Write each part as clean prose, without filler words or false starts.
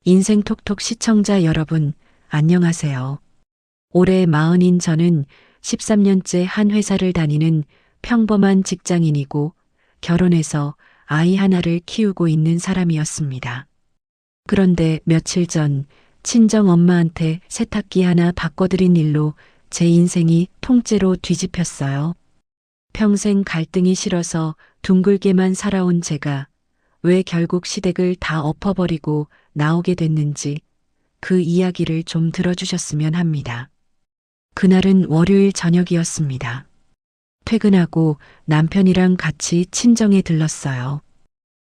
인생톡톡 시청자 여러분, 안녕하세요. 올해 40인 저는 13년째 한 회사를 다니는 평범한 직장인이고 결혼해서 아이 하나를 키우고 있는 사람이었습니다. 그런데 며칠 전 친정 엄마한테 세탁기 하나 바꿔드린 일로 제 인생이 통째로 뒤집혔어요. 평생 갈등이 싫어서 둥글게만 살아온 제가 왜 결국 시댁을 다 엎어버리고 나오게 됐는지 그 이야기를 좀 들어주셨으면 합니다. 그날은 월요일 저녁이었습니다. 퇴근하고 남편이랑 같이 친정에 들렀어요.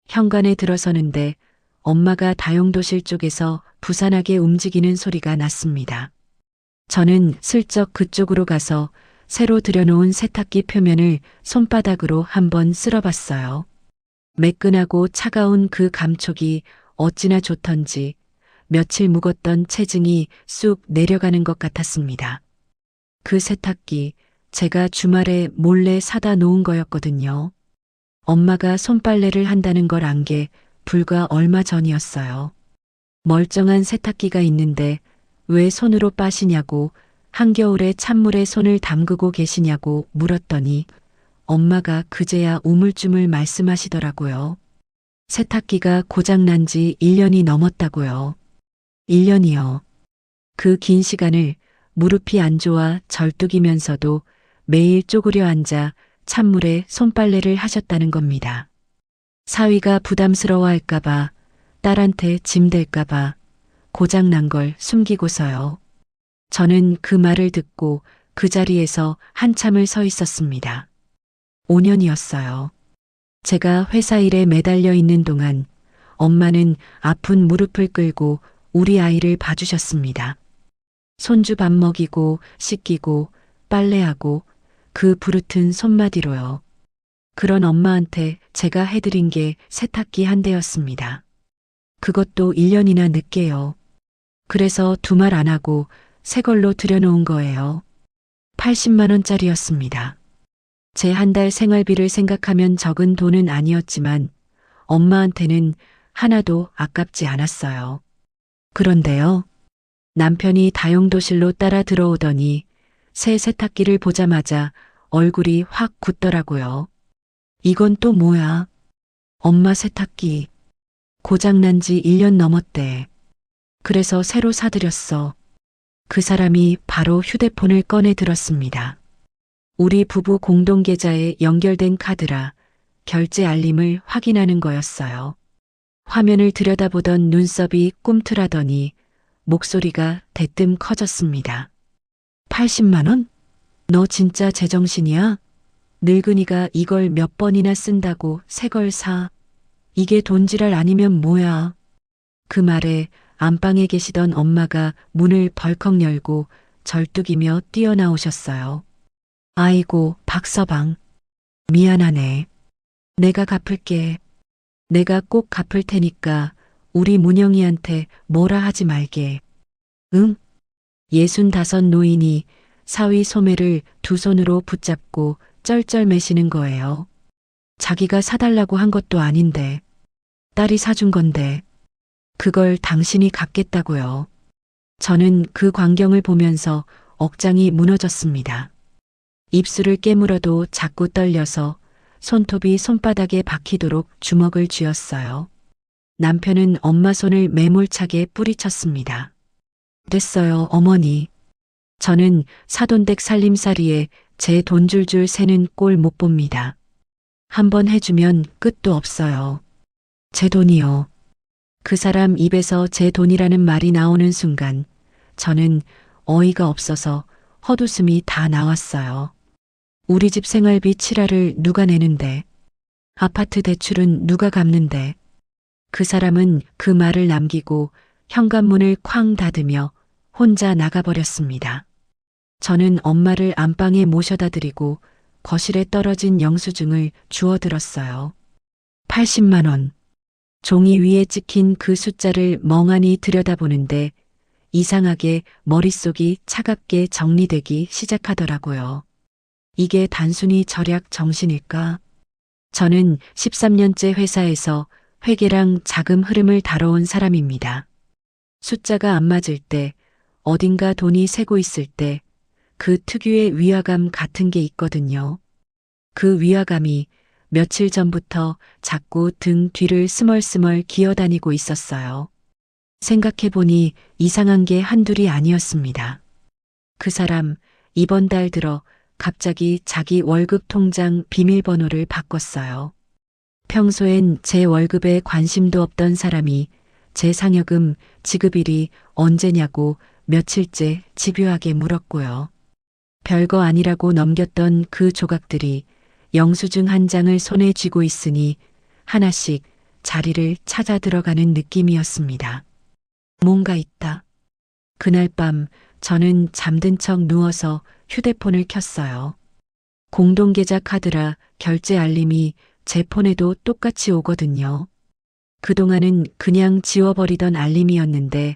현관에 들어서는데 엄마가 다용도실 쪽에서 부산하게 움직이는 소리가 났습니다. 저는 슬쩍 그쪽으로 가서 새로 들여놓은 세탁기 표면을 손바닥으로 한번 쓸어봤어요. 매끈하고 차가운 그 감촉이 어찌나 좋던지 며칠 묵었던 체증이 쑥 내려가는 것 같았습니다. 그 세탁기 제가 주말에 몰래 사다 놓은 거였거든요. 엄마가 손빨래를 한다는 걸 안 게 불과 얼마 전이었어요. 멀쩡한 세탁기가 있는데 왜 손으로 빠시냐고 한겨울에 찬물에 손을 담그고 계시냐고 물었더니 엄마가 그제야 우물쭈물 말씀하시더라고요. 세탁기가 고장난 지 1년이 넘었다고요. 1년이요. 그 긴 시간을 무릎이 안 좋아 절뚝이면서도 매일 쪼그려 앉아 찬물에 손빨래를 하셨다는 겁니다. 사위가 부담스러워할까봐, 딸한테 짐 될까봐 고장난 걸 숨기고서요. 저는 그 말을 듣고 그 자리에서 한참을 서 있었습니다. 5년이었어요. 제가 회사 일에 매달려 있는 동안 엄마는 아픈 무릎을 끌고 우리 아이를 봐주셨습니다. 손주 밥 먹이고 씻기고 빨래하고 그 부르튼 손마디로요. 그런 엄마한테 제가 해드린 게 세탁기 한 대였습니다. 그것도 1년이나 늦게요. 그래서 두 말 안 하고 새 걸로 들여놓은 거예요. 80만 원짜리였습니다. 제 한 달 생활비를 생각하면 적은 돈은 아니었지만 엄마한테는 하나도 아깝지 않았어요. 그런데요. 남편이 다용도실로 따라 들어오더니 새 세탁기를 보자마자 얼굴이 확 굳더라고요. 이건 또 뭐야? 엄마 세탁기. 고장난 지 1년 넘었대. 그래서 새로 사드렸어. 그 사람이 바로 휴대폰을 꺼내 들었습니다. 우리 부부 공동계좌에 연결된 카드라 결제 알림을 확인하는 거였어요. 화면을 들여다보던 눈썹이 꿈틀하더니 목소리가 대뜸 커졌습니다. 80만 원? 너 진짜 제정신이야? 늙은이가 이걸 몇 번이나 쓴다고 새 걸 사. 이게 돈지랄 아니면 뭐야. 그 말에 안방에 계시던 엄마가 문을 벌컥 열고 절뚝이며 뛰어나오셨어요. 아이고, 박서방. 미안하네. 내가 갚을게. 내가 꼭 갚을 테니까 우리 문영이한테 뭐라 하지 말게. 응? 65 노인이 사위 소매를 두 손으로 붙잡고 쩔쩔매시는 거예요. 자기가 사달라고 한 것도 아닌데, 딸이 사준 건데, 그걸 당신이 갚겠다고요. 저는 그 광경을 보면서 억장이 무너졌습니다. 입술을 깨물어도 자꾸 떨려서 손톱이 손바닥에 박히도록 주먹을 쥐었어요. 남편은 엄마 손을 매몰차게 뿌리쳤습니다. 됐어요, 어머니. 저는 사돈댁 살림살이에 제 돈 줄줄 새는 꼴 못 봅니다. 한번 해주면 끝도 없어요. 제 돈이요. 그 사람 입에서 제 돈이라는 말이 나오는 순간 저는 어이가 없어서 헛웃음이 다 나왔어요. 우리 집 생활비 7할을 누가 내는데, 아파트 대출은 누가 갚는데. 그 사람은 그 말을 남기고 현관문을 쾅 닫으며 혼자 나가버렸습니다. 저는 엄마를 안방에 모셔다 드리고 거실에 떨어진 영수증을 주워들었어요. 80만 원. 종이 위에 찍힌 그 숫자를 멍하니 들여다보는데 이상하게 머릿속이 차갑게 정리되기 시작하더라고요. 이게 단순히 절약 정신일까? 저는 13년째 회사에서 회계랑 자금 흐름을 다뤄온 사람입니다. 숫자가 안 맞을 때, 어딘가 돈이 새고 있을 때, 그 특유의 위화감 같은 게 있거든요. 그 위화감이 며칠 전부터 자꾸 등 뒤를 스멀스멀 기어다니고 있었어요. 생각해보니 이상한 게 한둘이 아니었습니다. 그 사람 이번 달 들어 갑자기 자기 월급 통장 비밀번호를 바꿨어요. 평소엔 제 월급에 관심도 없던 사람이 제 상여금 지급일이 언제냐고 며칠째 집요하게 물었고요. 별거 아니라고 넘겼던 그 조각들이 영수증 한 장을 손에 쥐고 있으니 하나씩 자리를 찾아 들어가는 느낌이었습니다. 뭔가 있다. 그날 밤 저는 잠든 척 누워서 휴대폰을 켰어요. 공동계좌 카드라 결제 알림이 제 폰에도 똑같이 오거든요. 그동안은 그냥 지워버리던 알림이었는데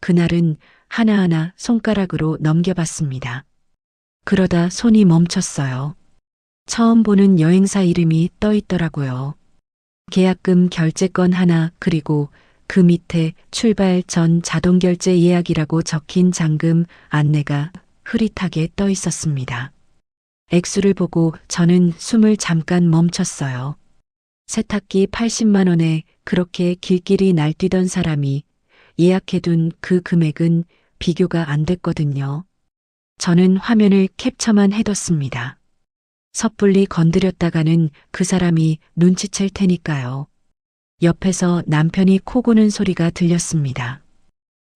그날은 하나하나 손가락으로 넘겨봤습니다. 그러다 손이 멈췄어요. 처음 보는 여행사 이름이 떠 있더라고요. 계약금 결제건 하나 그리고 그 밑에 출발 전 자동결제 예약이라고 적힌 잠금 안내가 흐릿하게 떠 있었습니다. 액수를 보고 저는 숨을 잠깐 멈췄어요. 세탁기 80만 원에 그렇게 길길이 날뛰던 사람이 예약해둔 그 금액은 비교가 안 됐거든요. 저는 화면을 캡처만 해뒀습니다. 섣불리 건드렸다가는 그 사람이 눈치챌 테니까요. 옆에서 남편이 코 고는 소리가 들렸습니다.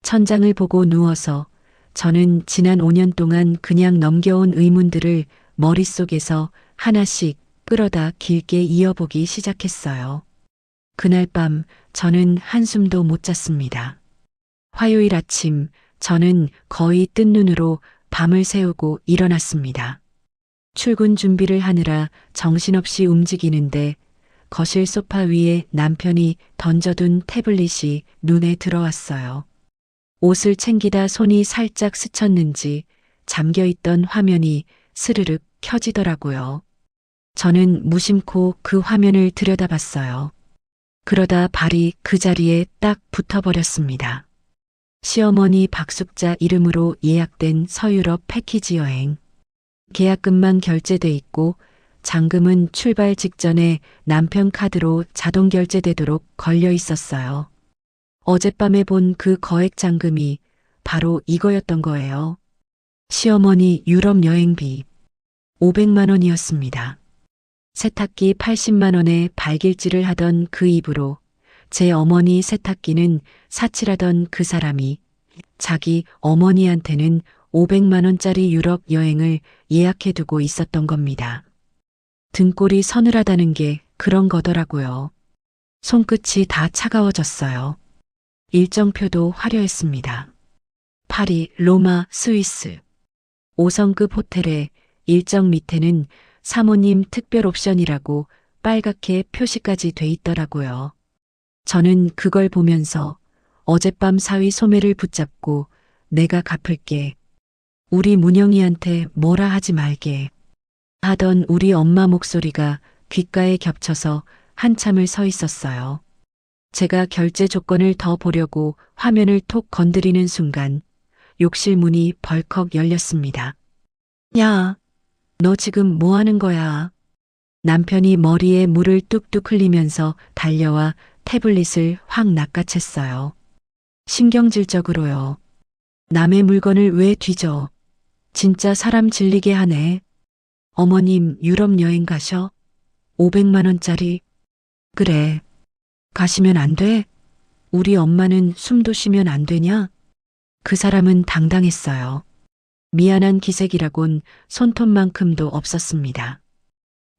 천장을 보고 누워서 저는 지난 5년 동안 그냥 넘겨온 의문들을 머릿속에서 하나씩 끌어다 길게 이어보기 시작했어요. 그날 밤 저는 한숨도 못 잤습니다. 화요일 아침 저는 거의 뜬 눈으로 밤을 새우고 일어났습니다. 출근 준비를 하느라 정신없이 움직이는데 거실 소파 위에 남편이 던져둔 태블릿이 눈에 들어왔어요. 옷을 챙기다 손이 살짝 스쳤는지 잠겨있던 화면이 스르륵 켜지더라고요. 저는 무심코 그 화면을 들여다봤어요. 그러다 발이 그 자리에 딱 붙어버렸습니다. 시어머니 박숙자 이름으로 예약된 서유럽 패키지 여행. 계약금만 결제돼 있고 잔금은 출발 직전에 남편 카드로 자동 결제되도록 걸려 있었어요. 어젯밤에 본 그 거액 잔금이 바로 이거였던 거예요. 시어머니 유럽 여행비 500만 원이었습니다. 세탁기 80만 원에 발길질을 하던 그 입으로 제 어머니 세탁기는 사치라던 그 사람이 자기 어머니한테는 500만 원짜리 유럽 여행을 예약해두고 있었던 겁니다. 등골이 서늘하다는 게 그런 거더라고요. 손끝이 다 차가워졌어요. 일정표도 화려했습니다. 파리, 로마, 스위스. 5성급 호텔에 일정 밑에는 사모님 특별 옵션이라고 빨갛게 표시까지 돼 있더라고요. 저는 그걸 보면서 어젯밤 사위 소매를 붙잡고 내가 갚을게. 우리 문영이한테 뭐라 하지 말게. 하던 우리 엄마 목소리가 귓가에 겹쳐서 한참을 서 있었어요. 제가 결제 조건을 더 보려고 화면을 톡 건드리는 순간 욕실 문이 벌컥 열렸습니다. 야, 너 지금 뭐 하는 거야? 남편이 머리에 물을 뚝뚝 흘리면서 달려와 태블릿을 확 낚아챘어요. 신경질적으로요. 남의 물건을 왜 뒤져? 진짜 사람 질리게 하네. 어머님 유럽 여행 가셔? 500만 원짜리. 그래. 가시면 안 돼? 우리 엄마는 숨도 쉬면 안 되냐? 그 사람은 당당했어요. 미안한 기색이라곤 손톱만큼도 없었습니다.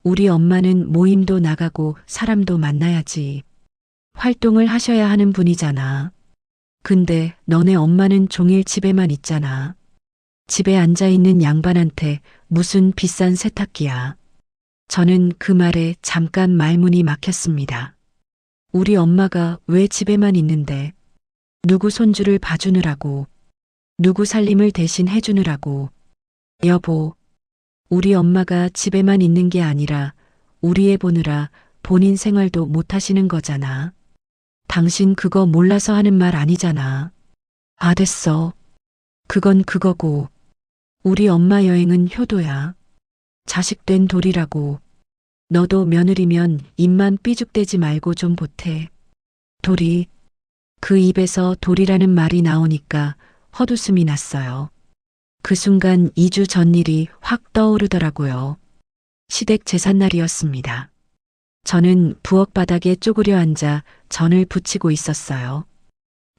우리 엄마는 모임도 나가고 사람도 만나야지. 활동을 하셔야 하는 분이잖아. 근데 너네 엄마는 종일 집에만 있잖아. 집에 앉아있는 양반한테 무슨 비싼 세탁기야. 저는 그 말에 잠깐 말문이 막혔습니다. 우리 엄마가 왜 집에만 있는데? 누구 손주를 봐주느라고. 누구 살림을 대신 해주느라고. 여보, 우리 엄마가 집에만 있는 게 아니라 우리 애 보느라 본인 생활도 못 하시는 거잖아. 당신 그거 몰라서 하는 말 아니잖아. 됐어. 그건 그거고. 우리 엄마 여행은 효도야. 자식 된 돌이라고. 너도 며느리면 입만 삐죽대지 말고 좀 보태. 돌이. 그 입에서 돌이라는 말이 나오니까 헛웃음이 났어요. 그 순간 2주 전 일이 확 떠오르더라고요. 시댁 제삿날이었습니다. 저는 부엌 바닥에 쪼그려 앉아 전을 부치고 있었어요.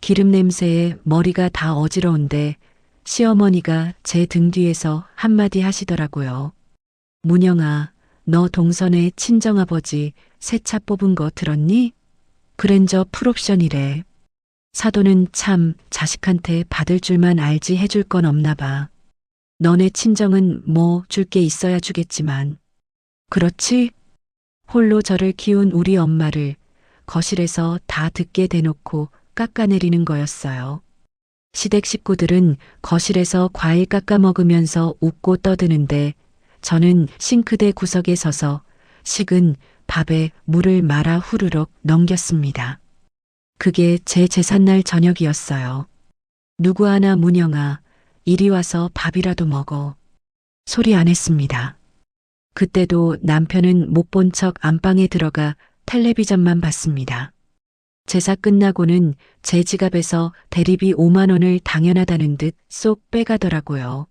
기름 냄새에 머리가 다 어지러운데 시어머니가 제 등 뒤에서 한마디 하시더라고요. 문영아, 너 동선에 친정아버지 새 차 뽑은 거 들었니? 그랜저 풀옵션이래. 사돈은 참 자식한테 받을 줄만 알지 해줄 건 없나 봐. 너네 친정은 뭐 줄 게 있어야 주겠지만. 그렇지? 홀로 저를 키운 우리 엄마를 거실에서 다 듣게 대놓고 깎아내리는 거였어요. 시댁 식구들은 거실에서 과일 깎아 먹으면서 웃고 떠드는데 저는 싱크대 구석에 서서 식은 밥에 물을 말아 후루룩 넘겼습니다. 그게 제 제삿날 저녁이었어요. 누구 하나 문영아, 이리 와서 밥이라도 먹어. 소리 안 했습니다. 그때도 남편은 못 본 척 안방에 들어가 텔레비전만 봤습니다. 제사 끝나고는 제 지갑에서 대리비 5만 원을 당연하다는 듯 쏙 빼가더라고요.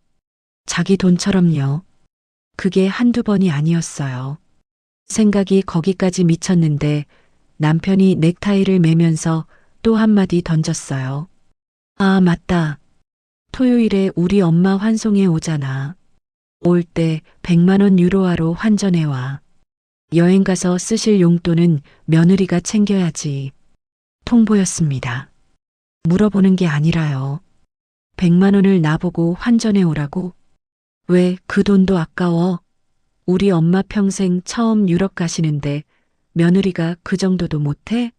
자기 돈처럼요. 그게 한두 번이 아니었어요. 생각이 거기까지 미쳤는데 남편이 넥타이를 매면서 또 한마디 던졌어요. 아, 맞다. 토요일에 우리 엄마 환송에 오잖아. 올 때 100만 원 유로화로 환전해 와. 여행 가서 쓰실 용돈은 며느리가 챙겨야지. 통보였습니다. 물어보는 게 아니라요. 100만 원을 나보고 환전해 오라고? 왜 그 돈도 아까워? 우리 엄마 평생 처음 유럽 가시는데 며느리가 그 정도도 못해?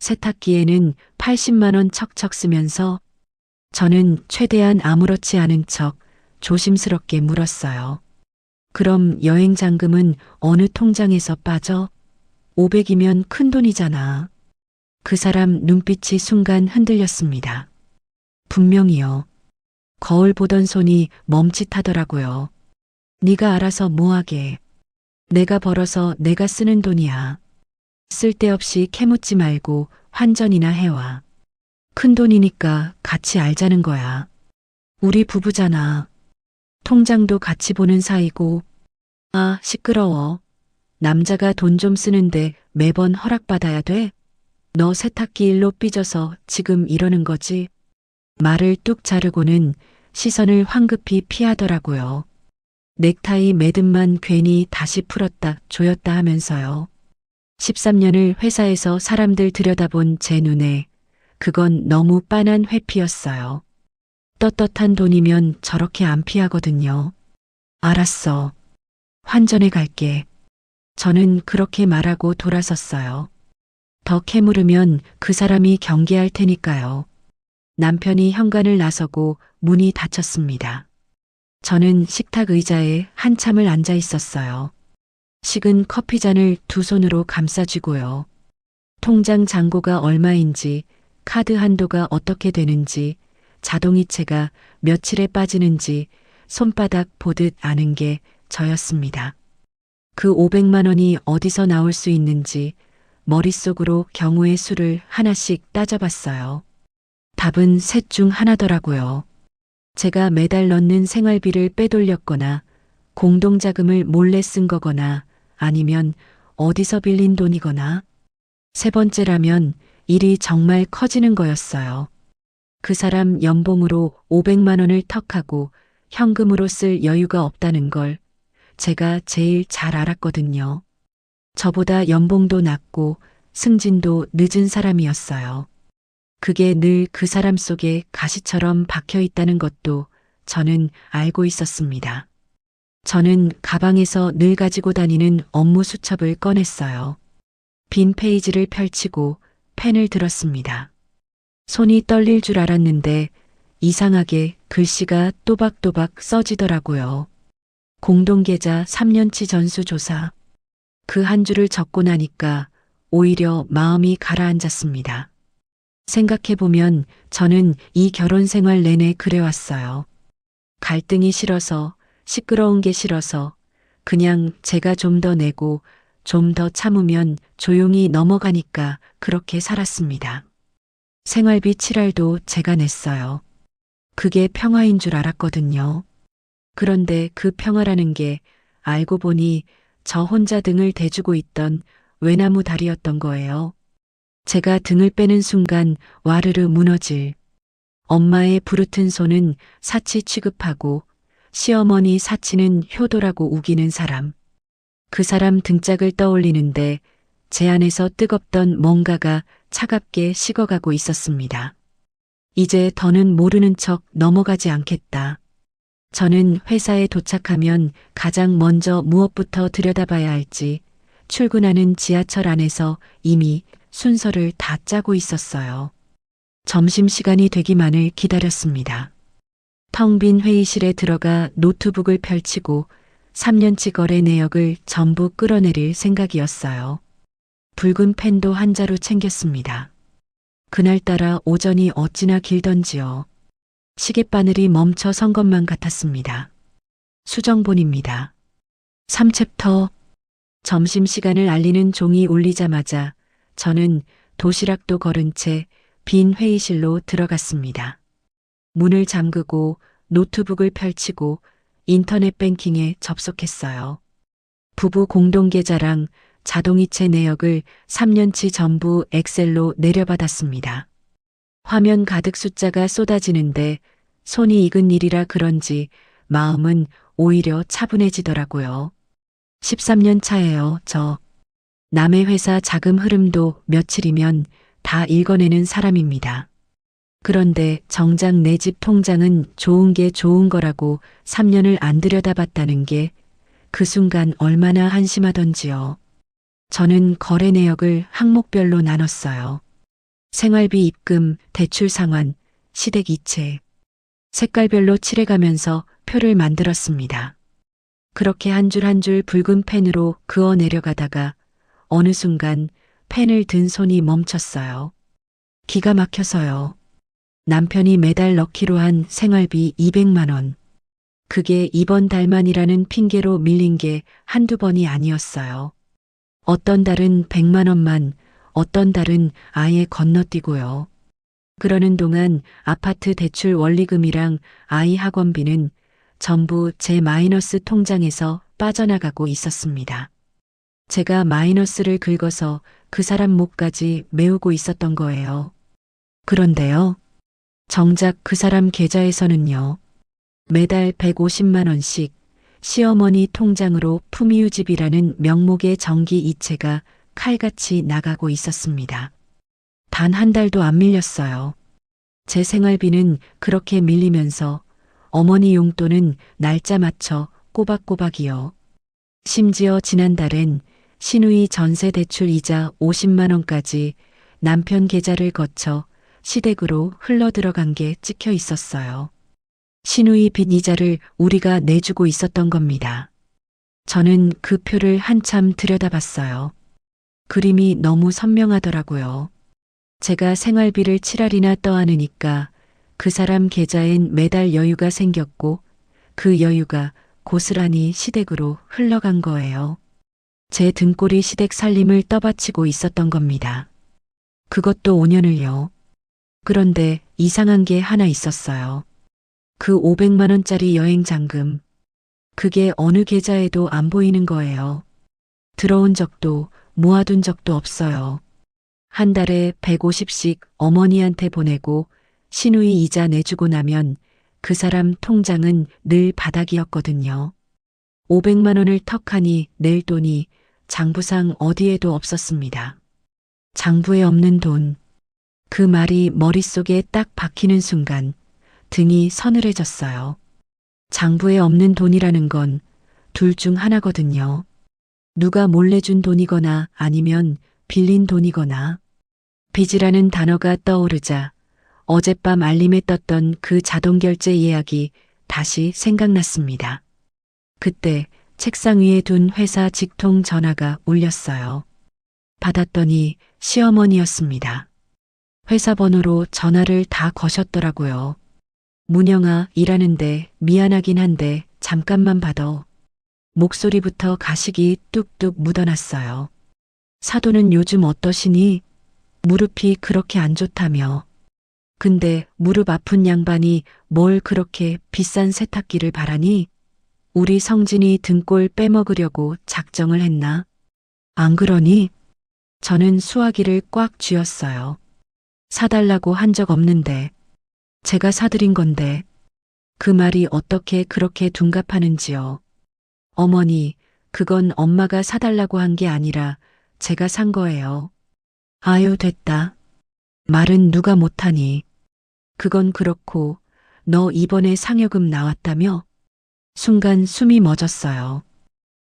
세탁기에는 80만 원 척척 쓰면서 저는 최대한 아무렇지 않은 척 조심스럽게 물었어요. 그럼 여행 잔금은 어느 통장에서 빠져? 500이면 큰 돈이잖아. 그 사람 눈빛이 순간 흔들렸습니다. 분명히요. 거울 보던 손이 멈칫하더라고요. 네가 알아서 뭐하게. 내가 벌어서 내가 쓰는 돈이야. 쓸데없이 캐묻지 말고 환전이나 해와. 큰 돈이니까 같이 알자는 거야. 우리 부부잖아. 통장도 같이 보는 사이고. 아, 시끄러워. 남자가 돈 좀 쓰는데 매번 허락받아야 돼? 너 세탁기 일로 삐져서 지금 이러는 거지? 말을 뚝 자르고는 시선을 황급히 피하더라고요. 넥타이 매듭만 괜히 다시 풀었다 조였다 하면서요. 13년을 회사에서 사람들 들여다본 제 눈에 그건 너무 빤한 회피였어요. 떳떳한 돈이면 저렇게 안 피하거든요. 알았어. 환전해 갈게. 저는 그렇게 말하고 돌아섰어요. 더 캐물으면 그 사람이 경계할 테니까요. 남편이 현관을 나서고 문이 닫혔습니다. 저는 식탁 의자에 한참을 앉아 있었어요. 식은 커피잔을 두 손으로 감싸쥐고요. 통장 잔고가 얼마인지, 카드 한도가 어떻게 되는지, 자동이체가 며칠에 빠지는지 손바닥 보듯 아는 게 저였습니다. 그 500만 원이 어디서 나올 수 있는지 머릿속으로 경우의 수를 하나씩 따져봤어요. 답은 셋 중 하나더라고요. 제가 매달 넣는 생활비를 빼돌렸거나 공동자금을 몰래 쓴 거거나 아니면 어디서 빌린 돈이거나 세 번째라면 일이 정말 커지는 거였어요. 그 사람 연봉으로 500만 원을 턱하고 현금으로 쓸 여유가 없다는 걸 제가 제일 잘 알았거든요. 저보다 연봉도 낮고 승진도 늦은 사람이었어요. 그게 늘 그 사람 속에 가시처럼 박혀 있다는 것도 저는 알고 있었습니다. 저는 가방에서 늘 가지고 다니는 업무 수첩을 꺼냈어요. 빈 페이지를 펼치고 펜을 들었습니다. 손이 떨릴 줄 알았는데 이상하게 글씨가 또박또박 써지더라고요. 공동계좌 3년치 전수조사. 그 한 줄을 적고 나니까 오히려 마음이 가라앉았습니다. 생각해보면 저는 이 결혼 생활 내내 그래왔어요. 갈등이 싫어서, 시끄러운 게 싫어서, 그냥 제가 좀 더 내고 좀 더 참으면 조용히 넘어가니까 그렇게 살았습니다. 생활비 7알도 제가 냈어요. 그게 평화인 줄 알았거든요. 그런데 그 평화라는 게 알고 보니 저 혼자 등을 대주고 있던 외나무 다리였던 거예요. 제가 등을 빼는 순간 와르르 무너질. 엄마의 부르튼 손은 사치 취급하고 시어머니 사치는 효도라고 우기는 사람. 그 사람 등짝을 떠올리는데 제 안에서 뜨겁던 뭔가가 차갑게 식어가고 있었습니다. 이제 더는 모르는 척 넘어가지 않겠다. 저는 회사에 도착하면 가장 먼저 무엇부터 들여다봐야 할지 출근하는 지하철 안에서 이미 순서를 다 짜고 있었어요. 점심시간이 되기만을 기다렸습니다. 텅 빈 회의실에 들어가 노트북을 펼치고 3년치 거래 내역을 전부 끌어내릴 생각이었어요. 붉은 펜도 한 자루 챙겼습니다. 그날따라 오전이 어찌나 길던지요. 시계바늘이 멈춰 선 것만 같았습니다. 수정본입니다. 3챕터. 점심시간을 알리는 종이 울리자마자 저는 도시락도 걸은 채 빈 회의실로 들어갔습니다. 문을 잠그고 노트북을 펼치고 인터넷 뱅킹에 접속했어요. 부부 공동계좌랑 자동이체 내역을 3년치 전부 엑셀로 내려받았습니다. 화면 가득 숫자가 쏟아지는데 손이 익은 일이라 그런지 마음은 오히려 차분해지더라고요. 13년 차예요, 저. 남의 회사 자금 흐름도 며칠이면 다 읽어내는 사람입니다. 그런데 정작 내 집 통장은 좋은 게 좋은 거라고 3년을 안 들여다봤다는 게 그 순간 얼마나 한심하던지요. 저는 거래 내역을 항목별로 나눴어요. 생활비 입금, 대출 상환, 시댁 이체. 색깔별로 칠해가면서 표를 만들었습니다. 그렇게 한 줄 한 줄 붉은 펜으로 그어 내려가다가 어느 순간 펜을 든 손이 멈췄어요. 기가 막혀서요. 남편이 매달 넣기로 한 생활비 200만 원. 그게 이번 달만이라는 핑계로 밀린 게 한두 번이 아니었어요. 어떤 달은 100만 원만, 어떤 달은 아예 건너뛰고요. 그러는 동안 아파트 대출 원리금이랑 아이 학원비는 전부 제 마이너스 통장에서 빠져나가고 있었습니다. 제가 마이너스를 긁어서 그 사람 목까지 메우고 있었던 거예요. 그런데요. 정작 그 사람 계좌에서는요. 매달 150만 원씩 시어머니 통장으로 품위유지비라는 명목의 정기 이체가 칼같이 나가고 있었습니다. 단 한 달도 안 밀렸어요. 제 생활비는 그렇게 밀리면서 어머니 용돈은 날짜 맞춰 꼬박꼬박이요. 심지어 지난달엔 시누이 전세 대출 이자 50만 원까지 남편 계좌를 거쳐 시댁으로 흘러들어간 게 찍혀 있었어요. 시누이 빚 이자를 우리가 내주고 있었던 겁니다. 저는 그 표를 한참 들여다봤어요. 그림이 너무 선명하더라고요. 제가 생활비를 7알이나 떠안으니까 그 사람 계좌엔 매달 여유가 생겼고 그 여유가 고스란히 시댁으로 흘러간 거예요. 제 등골이 시댁 살림을 떠받치고 있었던 겁니다. 그것도 5년을요. 그런데 이상한 게 하나 있었어요. 그 500만 원짜리 여행 잔금. 그게 어느 계좌에도 안 보이는 거예요. 들어온 적도 모아둔 적도 없어요. 한 달에 150씩 어머니한테 보내고 시누이 이자 내주고 나면 그 사람 통장은 늘 바닥이었거든요. 500만 원을 턱하니 낼 돈이 장부상 어디에도 없었습니다. 장부에 없는 돈. 그 말이 머릿속에 딱 박히는 순간 등이 서늘해졌어요. 장부에 없는 돈이라는 건 둘 중 하나거든요. 누가 몰래 준 돈이거나 아니면 빌린 돈이거나. 빚이라는 단어가 떠오르자 어젯밤 알림에 떴던 그 자동결제 예약이 다시 생각났습니다. 그때 책상 위에 둔 회사 직통 전화가 울렸어요. 받았더니 시어머니였습니다. 회사 번호로 전화를 다 거셨더라고요. 문영아, 일하는데 미안하긴 한데 잠깐만 받아. 목소리부터 가식이 뚝뚝 묻어났어요. 사돈은 요즘 어떠시니? 무릎이 그렇게 안 좋다며. 근데 무릎 아픈 양반이 뭘 그렇게 비싼 세탁기를 바라니? 우리 성진이 등골 빼먹으려고 작정을 했나? 안 그러니? 저는 수화기를 꽉 쥐었어요. 사달라고 한 적 없는데. 제가 사드린 건데. 그 말이 어떻게 그렇게 둔갑하는지요. 어머니, 그건 엄마가 사달라고 한 게 아니라 제가 산 거예요. 아유, 됐다. 말은 누가 못하니. 그건 그렇고, 너 이번에 상여금 나왔다며? 순간 숨이 멎었어요.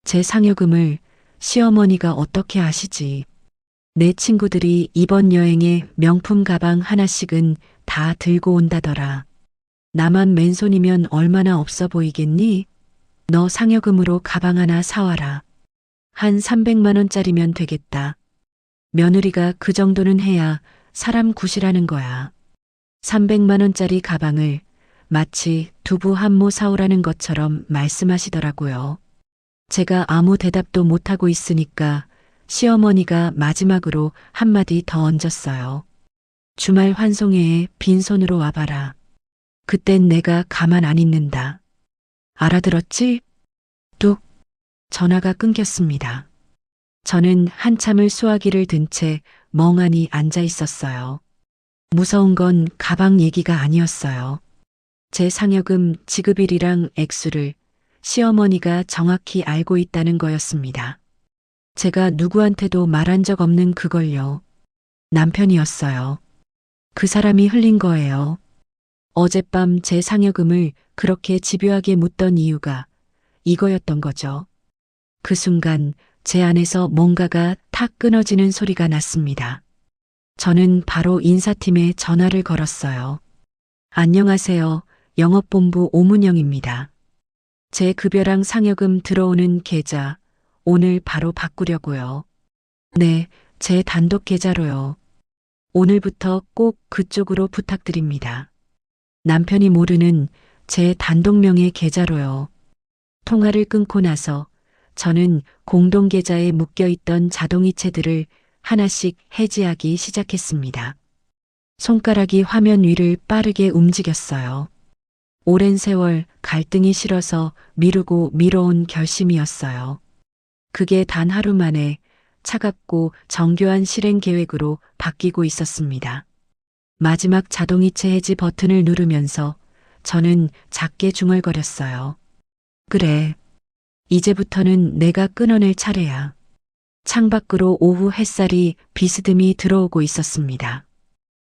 제 상여금을 시어머니가 어떻게 아시지? 내 친구들이 이번 여행에 명품 가방 하나씩은 다 들고 온다더라. 나만 맨손이면 얼마나 없어 보이겠니? 너 상여금으로 가방 하나 사와라. 한 300만 원짜리면 되겠다. 며느리가 그 정도는 해야 사람 구실하는 거야. 300만 원짜리 가방을 마치 두부 한 모 사오라는 것처럼 말씀하시더라고요. 제가 아무 대답도 못하고 있으니까 시어머니가 마지막으로 한마디 더 얹었어요. 주말 환송회에 빈손으로 와봐라. 그땐 내가 가만 안 있는다. 알아들었지? 뚝. 전화가 끊겼습니다. 저는 한참을 수화기를 든 채 멍하니 앉아 있었어요. 무서운 건 가방 얘기가 아니었어요. 제 상여금 지급일이랑 액수를 시어머니가 정확히 알고 있다는 거였습니다. 제가 누구한테도 말한 적 없는 그걸요. 남편이었어요. 그 사람이 흘린 거예요. 어젯밤 제 상여금을 그렇게 집요하게 묻던 이유가 이거였던 거죠. 그 순간 제 안에서 뭔가가 탁 끊어지는 소리가 났습니다. 저는 바로 인사팀에 전화를 걸었어요. 안녕하세요. 영업본부 오문영입니다. 제 급여랑 상여금 들어오는 계좌 오늘 바로 바꾸려고요. 네, 제 단독 계좌로요. 오늘부터 꼭 그쪽으로 부탁드립니다. 남편이 모르는 제 단독명의 계좌로요. 통화를 끊고 나서 저는 공동계좌에 묶여있던 자동이체들을 하나씩 해지하기 시작했습니다. 손가락이 화면 위를 빠르게 움직였어요. 오랜 세월 갈등이 싫어서 미루고 미뤄온 결심이었어요. 그게 단 하루 만에 차갑고 정교한 실행 계획으로 바뀌고 있었습니다. 마지막 자동이체 해지 버튼을 누르면서 저는 작게 중얼거렸어요. 그래. 이제부터는 내가 끊어낼 차례야. 창밖으로 오후 햇살이 비스듬히 들어오고 있었습니다.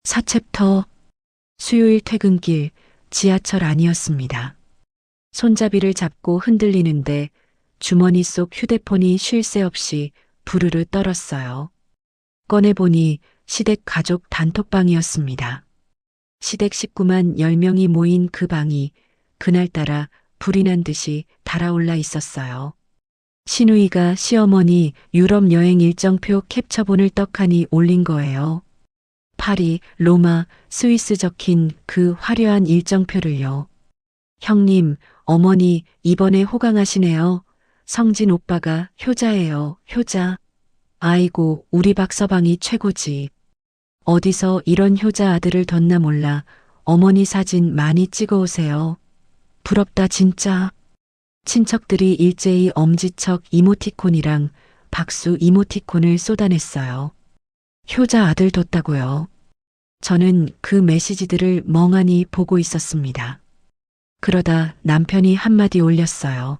4챕터 수요일 퇴근길 지하철 안이었습니다. 손잡이를 잡고 흔들리는데 주머니 속 휴대폰이 쉴 새 없이 부르르 떨었어요. 꺼내보니 시댁 가족 단톡방이었습니다. 시댁 식구만 10명이 모인 그 방이 그날따라 불이 난 듯이 달아올라 있었어요. 신우이가 시어머니 유럽 여행 일정표 캡처본을 떡하니 올린 거예요. 파리, 로마, 스위스 적힌 그 화려한 일정표를요. 형님, 어머니 이번에 호강하시네요. 성진 오빠가 효자예요, 효자. 아이고, 우리 박서방이 최고지. 어디서 이런 효자 아들을 뒀나 몰라. 어머니 사진 많이 찍어오세요. 부럽다 진짜. 친척들이 일제히 엄지척 이모티콘이랑 박수 이모티콘을 쏟아냈어요. 효자 아들 뒀다고요. 저는 그 메시지들을 멍하니 보고 있었습니다. 그러다 남편이 한마디 올렸어요.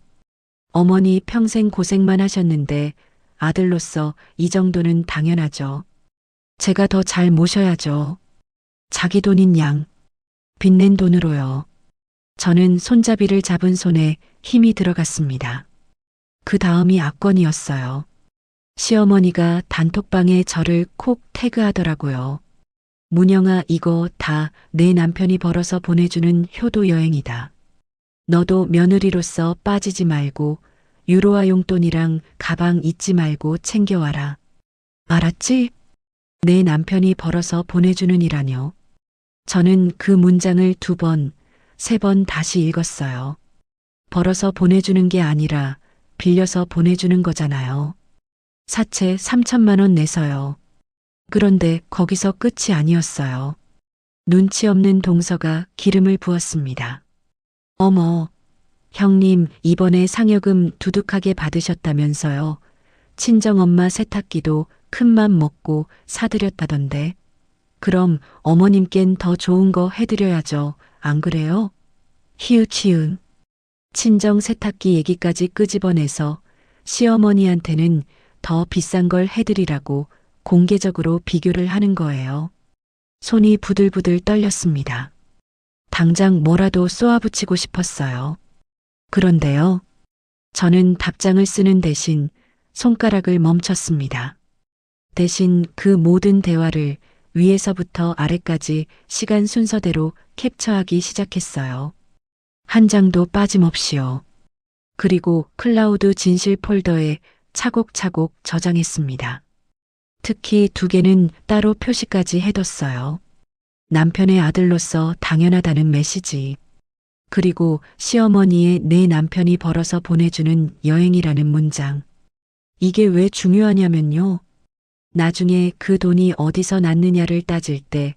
어머니 평생 고생만 하셨는데 아들로서 이 정도는 당연하죠. 제가 더 잘 모셔야죠. 자기 돈인 양. 빚낸 돈으로요. 저는 손잡이를 잡은 손에 힘이 들어갔습니다. 그 다음이 압권이었어요. 시어머니가 단톡방에 저를 콕 태그하더라고요. 문영아, 이거 다 내 남편이 벌어서 보내주는 효도 여행이다. 너도 며느리로서 빠지지 말고 유로화 용돈이랑 가방 잊지 말고 챙겨와라. 알았지? 내 남편이 벌어서 보내주는이라뇨. 저는 그 문장을 2번, 3번 다시 읽었어요. 벌어서 보내주는 게 아니라 빌려서 보내주는 거잖아요. 사채 3천만 원 내서요. 그런데 거기서 끝이 아니었어요. 눈치 없는 동서가 기름을 부었습니다. 어머, 형님 이번에 상여금 두둑하게 받으셨다면서요. 친정엄마 세탁기도 큰맘 먹고 사드렸다던데. 그럼 어머님껜 더 좋은 거 해드려야죠. 안 그래요? 히읗히읗. 친정 세탁기 얘기까지 끄집어내서 시어머니한테는 더 비싼 걸 해드리라고 공개적으로 비교를 하는 거예요. 손이 부들부들 떨렸습니다. 당장 뭐라도 쏘아붙이고 싶었어요. 그런데요. 저는 답장을 쓰는 대신 손가락을 멈췄습니다. 대신 그 모든 대화를 위에서부터 아래까지 시간 순서대로 캡처하기 시작했어요. 한 장도 빠짐없이요. 그리고 클라우드 진실 폴더에 차곡차곡 저장했습니다. 특히 2개는 따로 표시까지 해뒀어요. 남편의 아들로서 당연하다는 메시지. 그리고 시어머니의 내 남편이 벌어서 보내주는 여행이라는 문장. 이게 왜 중요하냐면요. 나중에 그 돈이 어디서 났느냐를 따질 때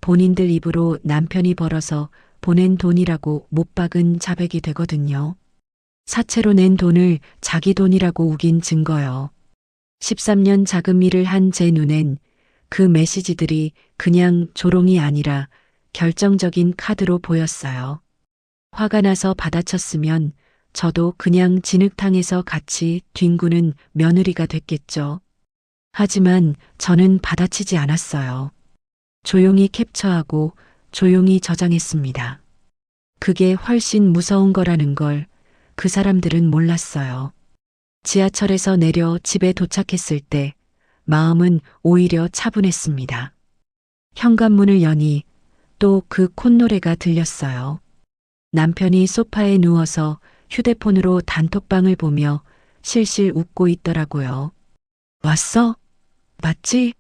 본인들 입으로 남편이 벌어서 보낸 돈이라고 못 박은 자백이 되거든요. 사채로 낸 돈을 자기 돈이라고 우긴 증거요. 13년 자금 일을 한 제 눈엔 그 메시지들이 그냥 조롱이 아니라 결정적인 카드로 보였어요. 화가 나서 받아쳤으면 저도 그냥 진흙탕에서 같이 뒹구는 며느리가 됐겠죠. 하지만 저는 받아치지 않았어요. 조용히 캡처하고 조용히 저장했습니다. 그게 훨씬 무서운 거라는 걸 그 사람들은 몰랐어요. 지하철에서 내려 집에 도착했을 때 마음은 오히려 차분했습니다. 현관문을 여니 또 그 콧노래가 들렸어요. 남편이 소파에 누워서 휴대폰으로 단톡방을 보며 실실 웃고 있더라고요. 왔어? 맞지?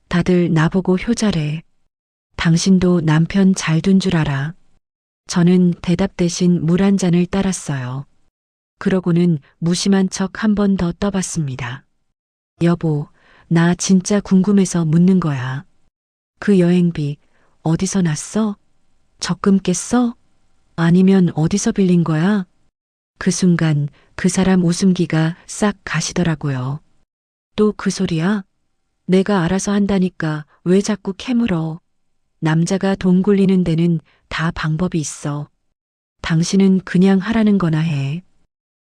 다들 나보고 효자래. 당신도 남편 잘 둔 줄 알아. 저는 대답 대신 물 한 잔을 따랐어요. 그러고는 무심한 척 한 번 더 떠봤습니다. 여보, 나 진짜 궁금해서 묻는 거야. 그 여행비 어디서 났어? 적금 깼어? 아니면 어디서 빌린 거야? 그 순간 그 사람 웃음기가 싹 가시더라고요. 또 그 소리야? 내가 알아서 한다니까 왜 자꾸 캐물어. 남자가 돈 굴리는 데는 다 방법이 있어. 당신은 그냥 하라는 거나 해.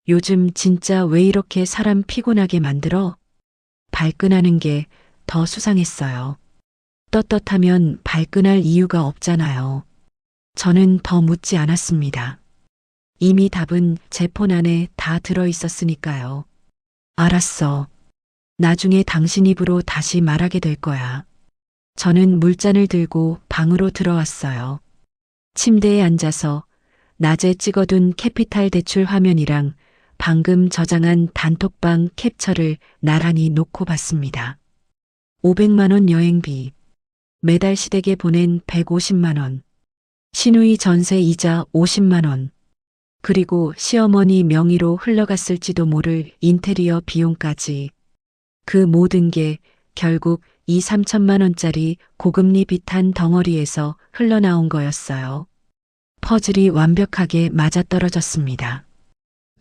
요즘 진짜 왜 이렇게 사람 피곤하게 만들어? 발끈하는 게 더 수상했어요. 떳떳하면 발끈할 이유가 없잖아요. 저는 더 묻지 않았습니다. 이미 답은 제 폰 안에 다 들어 있었으니까요. 알았어. 나중에 당신 입으로 다시 말하게 될 거야. 저는 물잔을 들고 방으로 들어왔어요. 침대에 앉아서 낮에 찍어둔 캐피탈 대출 화면이랑 방금 저장한 단톡방 캡처를 나란히 놓고 봤습니다. 500만 원 여행비, 매달 시댁에 보낸 150만 원, 시누이 전세 이자 50만 원, 그리고 시어머니 명의로 흘러갔을지도 모를 인테리어 비용까지. 그 모든 게 결국 2, 3천만 원짜리 고금리 빚한 덩어리에서 흘러나온 거였어요. 퍼즐이 완벽하게 맞아떨어졌습니다.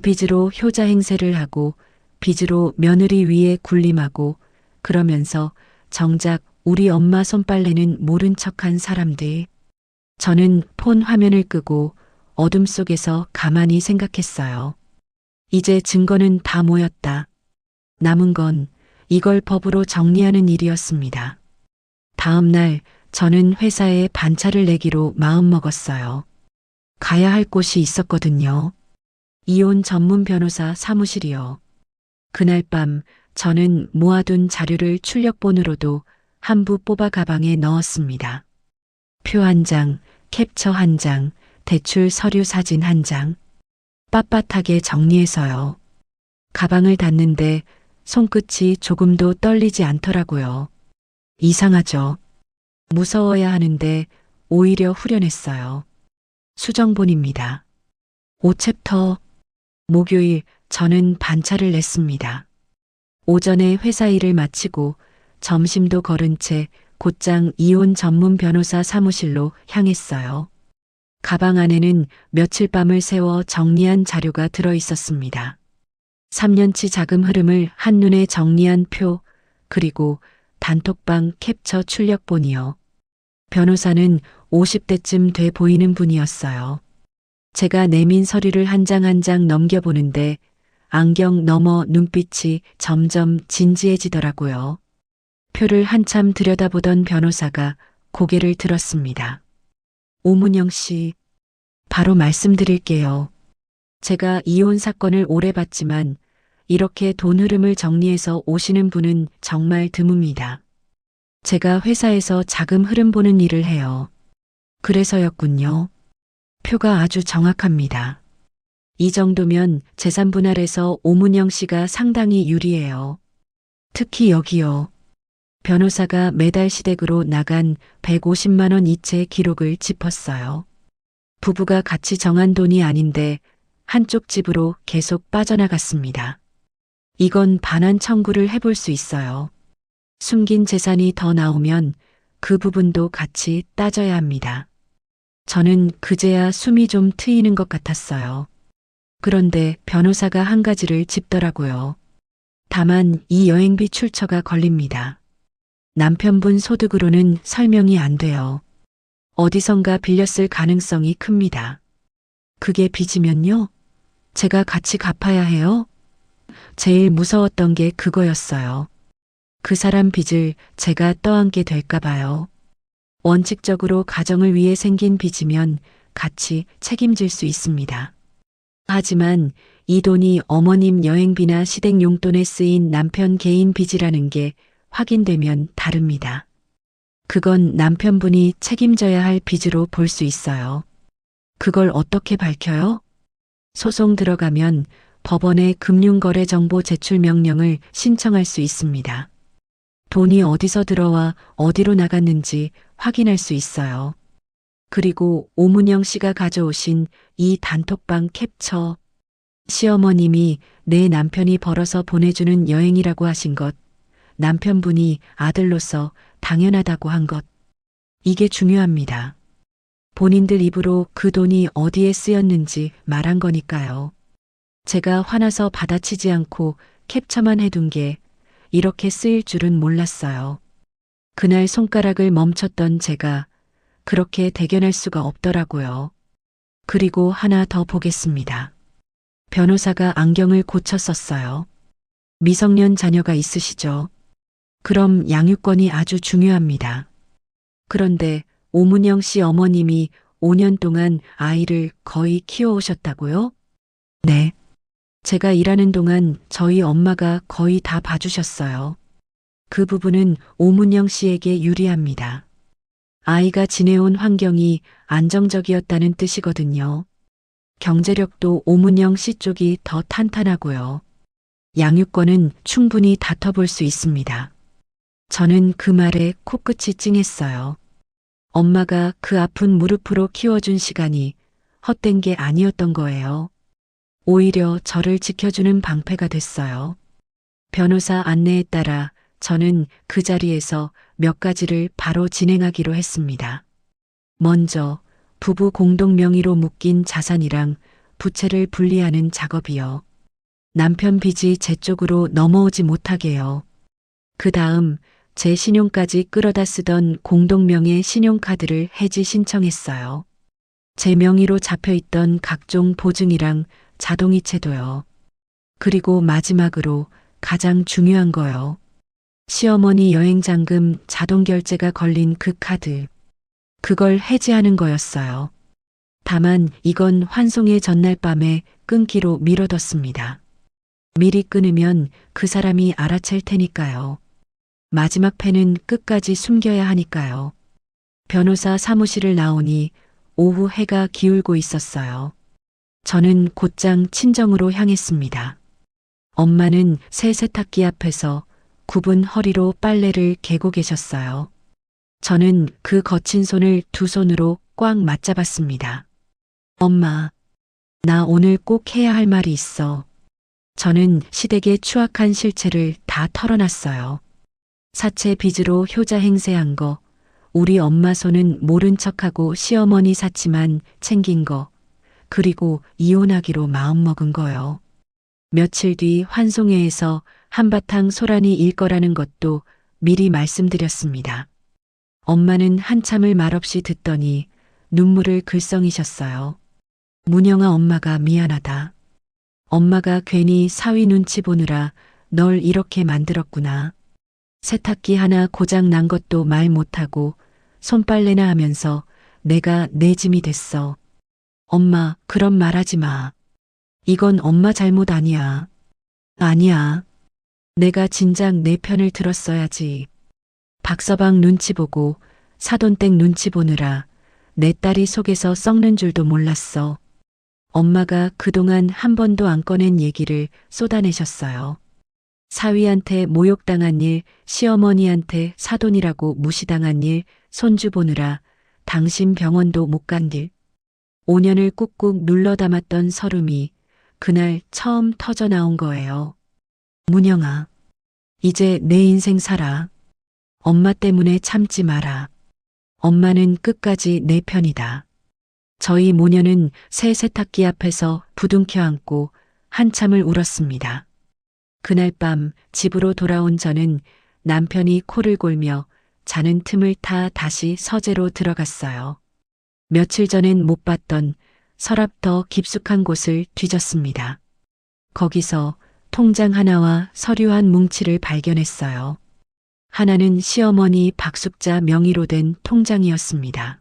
빚으로 효자 행세를 하고 빚으로 며느리 위에 군림하고 그러면서 정작 우리 엄마 손빨래는 모른 척한 사람들. 저는 폰 화면을 끄고 어둠 속에서 가만히 생각했어요. 이제 증거는 다 모였다. 남은 건 이걸 법으로 정리하는 일이었습니다. 다음 날 저는 회사에 반차를 내기로 마음먹었어요. 가야 할 곳이 있었거든요. 이혼 전문 변호사 사무실이요. 그날 밤 저는 모아둔 자료를 출력본으로도 한 부 뽑아 가방에 넣었습니다. 표 한 장, 캡처 한 장, 대출 서류 사진 한 장. 빳빳하게 정리해서요. 가방을 닫는데 손끝이 조금도 떨리지 않더라고요. 이상하죠. 무서워야 하는데 오히려 후련했어요. 수정본입니다. 5챕터. 목요일 저는 반차를 냈습니다. 오전에 회사 일을 마치고 점심도 거른 채 곧장 이혼 전문 변호사 사무실로 향했어요. 가방 안에는 며칠 밤을 새워 정리한 자료가 들어 있었습니다. 3년치 자금 흐름을 한눈에 정리한 표, 그리고 단톡방 캡처 출력본이요. 변호사는 50대쯤 돼 보이는 분이었어요. 제가 내민 서류를 한 장 한 장 넘겨보는데 안경 너머 눈빛이 점점 진지해지더라고요. 표를 한참 들여다보던 변호사가 고개를 들었습니다. 오문영 씨, 바로 말씀드릴게요. 제가 이혼 사건을 오래 봤지만 이렇게 돈 흐름을 정리해서 오시는 분은 정말 드뭅니다. 제가 회사에서 자금 흐름 보는 일을 해요. 그래서였군요. 표가 아주 정확합니다. 이 정도면 재산 분할에서 오문영 씨가 상당히 유리해요. 특히 여기요. 변호사가 매달 시댁으로 나간 150만 원 이체 기록을 짚었어요. 부부가 같이 정한 돈이 아닌데 한쪽 집으로 계속 빠져나갔습니다. 이건 반환 청구를 해볼 수 있어요. 숨긴 재산이 더 나오면 그 부분도 같이 따져야 합니다. 저는 그제야 숨이 좀 트이는 것 같았어요. 그런데 변호사가 한 가지를 짚더라고요. 다만 이 여행비 출처가 걸립니다. 남편분 소득으로는 설명이 안 돼요. 어디선가 빌렸을 가능성이 큽니다. 그게 빚이면요? 제가 같이 갚아야 해요? 제일 무서웠던 게 그거였어요. 그 사람 빚을 제가 떠안게 될까 봐요. 원칙적으로 가정을 위해 생긴 빚이면 같이 책임질 수 있습니다. 하지만 이 돈이 어머님 여행비나 시댁 용돈에 쓰인 남편 개인 빚이라는 게 확인되면 다릅니다. 그건 남편분이 책임져야 할 빚으로 볼 수 있어요. 그걸 어떻게 밝혀요? 소송 들어가면 법원에 금융거래정보 제출 명령을 신청할 수 있습니다. 돈이 어디서 들어와 어디로 나갔는지 확인할 수 있어요. 그리고 오문영 씨가 가져오신 이 단톡방 캡처. 시어머님이 내 남편이 벌어서 보내주는 여행이라고 하신 것, 남편분이 아들로서 당연하다고 한 것. 이게 중요합니다. 본인들 입으로 그 돈이 어디에 쓰였는지 말한 거니까요. 제가 화나서 받아치지 않고 캡처만 해둔 게 이렇게 쓰일 줄은 몰랐어요. 그날 손가락을 멈췄던 제가 그렇게 대견할 수가 없더라고요. 그리고 하나 더 보겠습니다. 변호사가 안경을 고쳐 썼어요. 미성년 자녀가 있으시죠? 그럼 양육권이 아주 중요합니다. 그런데 오문영 씨 어머님이 5년 동안 아이를 거의 키워오셨다고요? 네. 제가 일하는 동안 저희 엄마가 거의 다 봐주셨어요. 그 부분은 오문영 씨에게 유리합니다. 아이가 지내온 환경이 안정적이었다는 뜻이거든요. 경제력도 오문영 씨 쪽이 더 탄탄하고요. 양육권은 충분히 다퉈볼 수 있습니다. 저는 그 말에 코끝이 찡했어요. 엄마가 그 아픈 무릎으로 키워준 시간이 헛된 게 아니었던 거예요. 오히려 저를 지켜주는 방패가 됐어요. 변호사 안내에 따라 저는 그 자리에서 몇 가지를 바로 진행하기로 했습니다. 먼저 부부 공동 명의로 묶인 자산이랑 부채를 분리하는 작업이요. 남편 빚이 제 쪽으로 넘어오지 못하게요. 그 다음 제 신용까지 끌어다 쓰던 공동명의 신용카드를 해지 신청했어요. 제 명의로 잡혀있던 각종 보증이랑 자동이체도요. 그리고 마지막으로 가장 중요한 거요. 시어머니 여행장금 자동결제가 걸린 그 카드. 그걸 해지하는 거였어요. 다만 이건 환송의 전날 밤에 끊기로 미뤄뒀습니다. 미리 끊으면 그 사람이 알아챌 테니까요. 마지막 패는 끝까지 숨겨야 하니까요. 변호사 사무실을 나오니 오후 해가 기울고 있었어요. 저는 곧장 친정으로 향했습니다. 엄마는 새 세탁기 앞에서 굽은 허리로 빨래를 개고 계셨어요. 저는 그 거친 손을 두 손으로 꽉 맞잡았습니다. 엄마, 나 오늘 꼭 해야 할 말이 있어. 저는 시댁의 추악한 실체를 다 털어놨어요. 사채 빚으로 효자 행세한 거, 우리 엄마 손은 모른 척하고 시어머니 사치만 챙긴 거, 그리고 이혼하기로 마음먹은 거요. 며칠 뒤 환송회에서 한바탕 소란이 일 거라는 것도 미리 말씀드렸습니다. 엄마는 한참을 말없이 듣더니 눈물을 글썽이셨어요. 문영아, 엄마가 미안하다. 엄마가 괜히 사위 눈치 보느라 널 이렇게 만들었구나. 세탁기 하나 고장 난 것도 말 못하고 손빨래나 하면서 내가 내 짐이 됐어. 엄마, 그런 말 하지 마. 이건 엄마 잘못 아니야. 아니야. 내가 진작 내 편을 들었어야지. 박서방 눈치 보고 사돈댁 눈치 보느라 내 딸이 속에서 썩는 줄도 몰랐어. 엄마가 그동안 한 번도 안 꺼낸 얘기를 쏟아내셨어요. 사위한테 모욕당한 일, 시어머니한테 사돈이라고 무시당한 일, 손주 보느라 당신 병원도 못 간 일. 5년을 꾹꾹 눌러 담았던 서름이 그날 처음 터져 나온 거예요. 문영아, 이제 내 인생 살아. 엄마 때문에 참지 마라. 엄마는 끝까지 내 편이다. 저희 모녀는 새 세탁기 앞에서 부둥켜 안고 한참을 울었습니다. 그날 밤 집으로 돌아온 저는 남편이 코를 골며 자는 틈을 타 다시 서재로 들어갔어요. 며칠 전엔 못 봤던 서랍 더 깊숙한 곳을 뒤졌습니다. 거기서 통장 하나와 서류 한 뭉치를 발견했어요. 하나는 시어머니 박숙자 명의로 된 통장이었습니다.